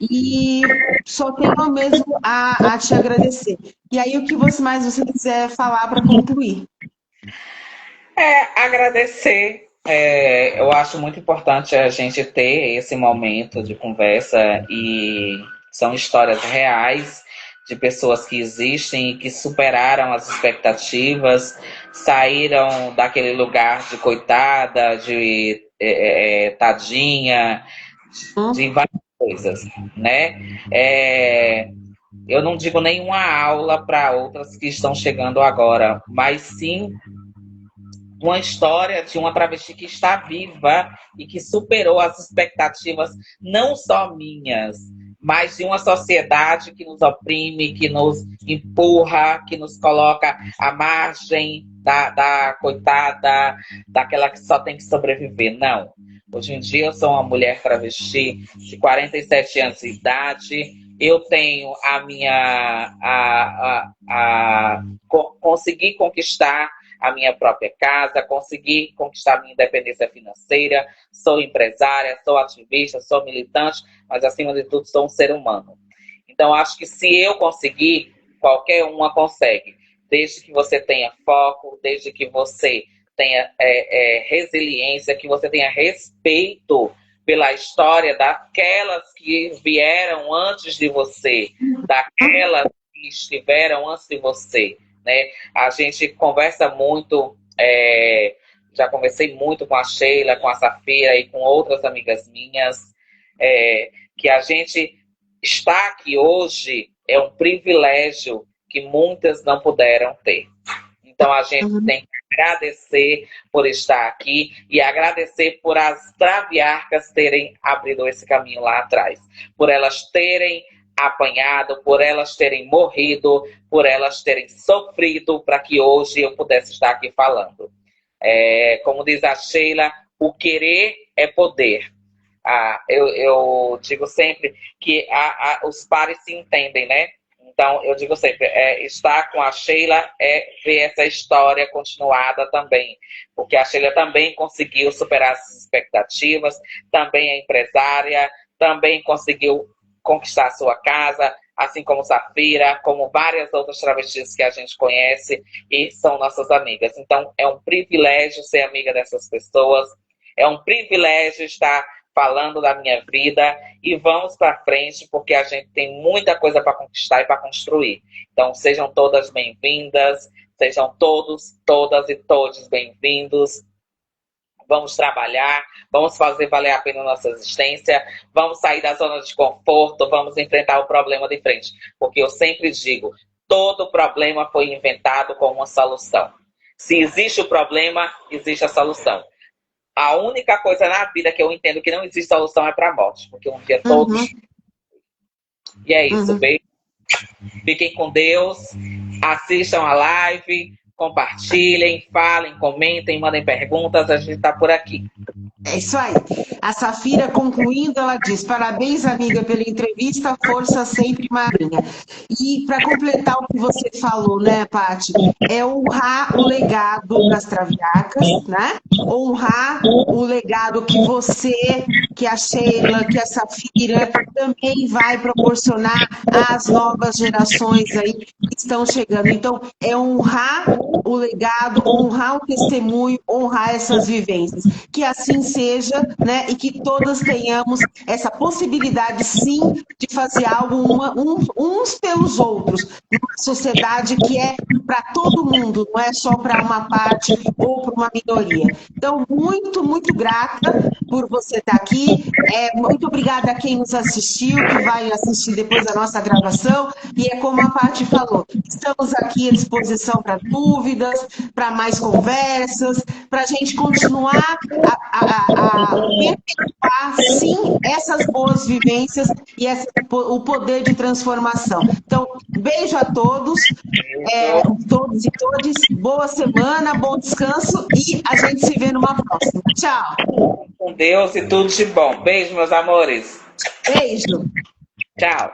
e só tenho mesmo a te agradecer. E aí, o que mais você quiser falar para concluir? Agradecer. Eu acho muito importante a gente ter esse momento de conversa, e são histórias reais de pessoas que existem e que superaram as expectativas, saíram daquele lugar de coitada, de tadinha, de várias coisas, né? Eu não digo nenhuma aula para outras que estão chegando agora, mas sim uma história de uma travesti que está viva e que superou as expectativas, não só minhas, mas de uma sociedade que nos oprime, que nos empurra, que nos coloca à margem da coitada, daquela que só tem que sobreviver. Não. Hoje em dia eu sou uma mulher travesti de 47 anos de idade, eu tenho consegui conquistar a minha própria casa, consegui conquistar a minha independência financeira, sou empresária, sou ativista, sou militante, mas acima de tudo sou um ser humano. Então acho que se eu conseguir, qualquer uma consegue, desde que você tenha foco, desde que você tenha resiliência, que você tenha respeito pela história daquelas que vieram antes de você, daquelas que estiveram antes de você. Né? A gente conversa muito, já conversei muito com a Sheila, com a Safira e com outras amigas minhas, que a gente está aqui hoje é um privilégio que muitas não puderam ter. Então a gente tem que agradecer por estar aqui e agradecer por as traviarcas terem abrido esse caminho lá atrás, por elas terem apanhado, por elas terem morrido, por elas terem sofrido, para que hoje eu pudesse estar aqui falando. Como diz a Sheila, o querer é poder. Eu digo sempre que os pares se entendem, né? Então, eu digo sempre, estar com a Sheila é ver essa história continuada também. Porque a Sheila também conseguiu superar as expectativas, também é empresária, também conseguiu conquistar a sua casa, assim como Safira, como várias outras travestis que a gente conhece e são nossas amigas. Então, é um privilégio ser amiga dessas pessoas, é um privilégio estar falando da minha vida e vamos para frente porque a gente tem muita coisa para conquistar e para construir. Então, sejam todas bem-vindas, sejam todos, todas e todos bem-vindos. Vamos trabalhar, vamos fazer valer a pena a nossa existência, vamos sair da zona de conforto, vamos enfrentar o problema de frente. Porque eu sempre digo, todo problema foi inventado com uma solução. Se existe o problema, existe a solução. A única coisa na vida que eu entendo que não existe solução é para a morte, porque um dia todos... E é isso, beijo. Fiquem com Deus, assistam a live, compartilhem, falem, comentem, mandem perguntas, a gente está por aqui. É isso aí. A Safira, concluindo, ela diz: parabéns, amiga, pela entrevista, força sempre, Marinha. E para completar o que você falou, né, Paty, é honrar o legado das Traviacas, né? Honrar o legado que você, que a Sheila, que a Safira também vai proporcionar às novas gerações aí que estão chegando. Então, é honrar o legado, honrar o testemunho, honrar essas vivências. Que assim seja, né? E que todas tenhamos essa possibilidade, sim, de fazer algo uns pelos outros, numa sociedade que é para todo mundo, não é só para uma parte ou para uma minoria. Então, muito, muito grata por você estar aqui. Muito obrigada a quem nos assistiu, que vai assistir depois da nossa gravação. E é como a Paty falou, estamos aqui à disposição para dúvidas, para mais conversas, para a gente continuar a perpetuar, sim, essas boas vivências e o poder de transformação. Então, beijo a todos, todos e todas, boa semana, bom descanso e a gente se vê numa próxima. Tchau. Com Deus e tudo de bom. Beijo, meus amores. Beijo. Tchau.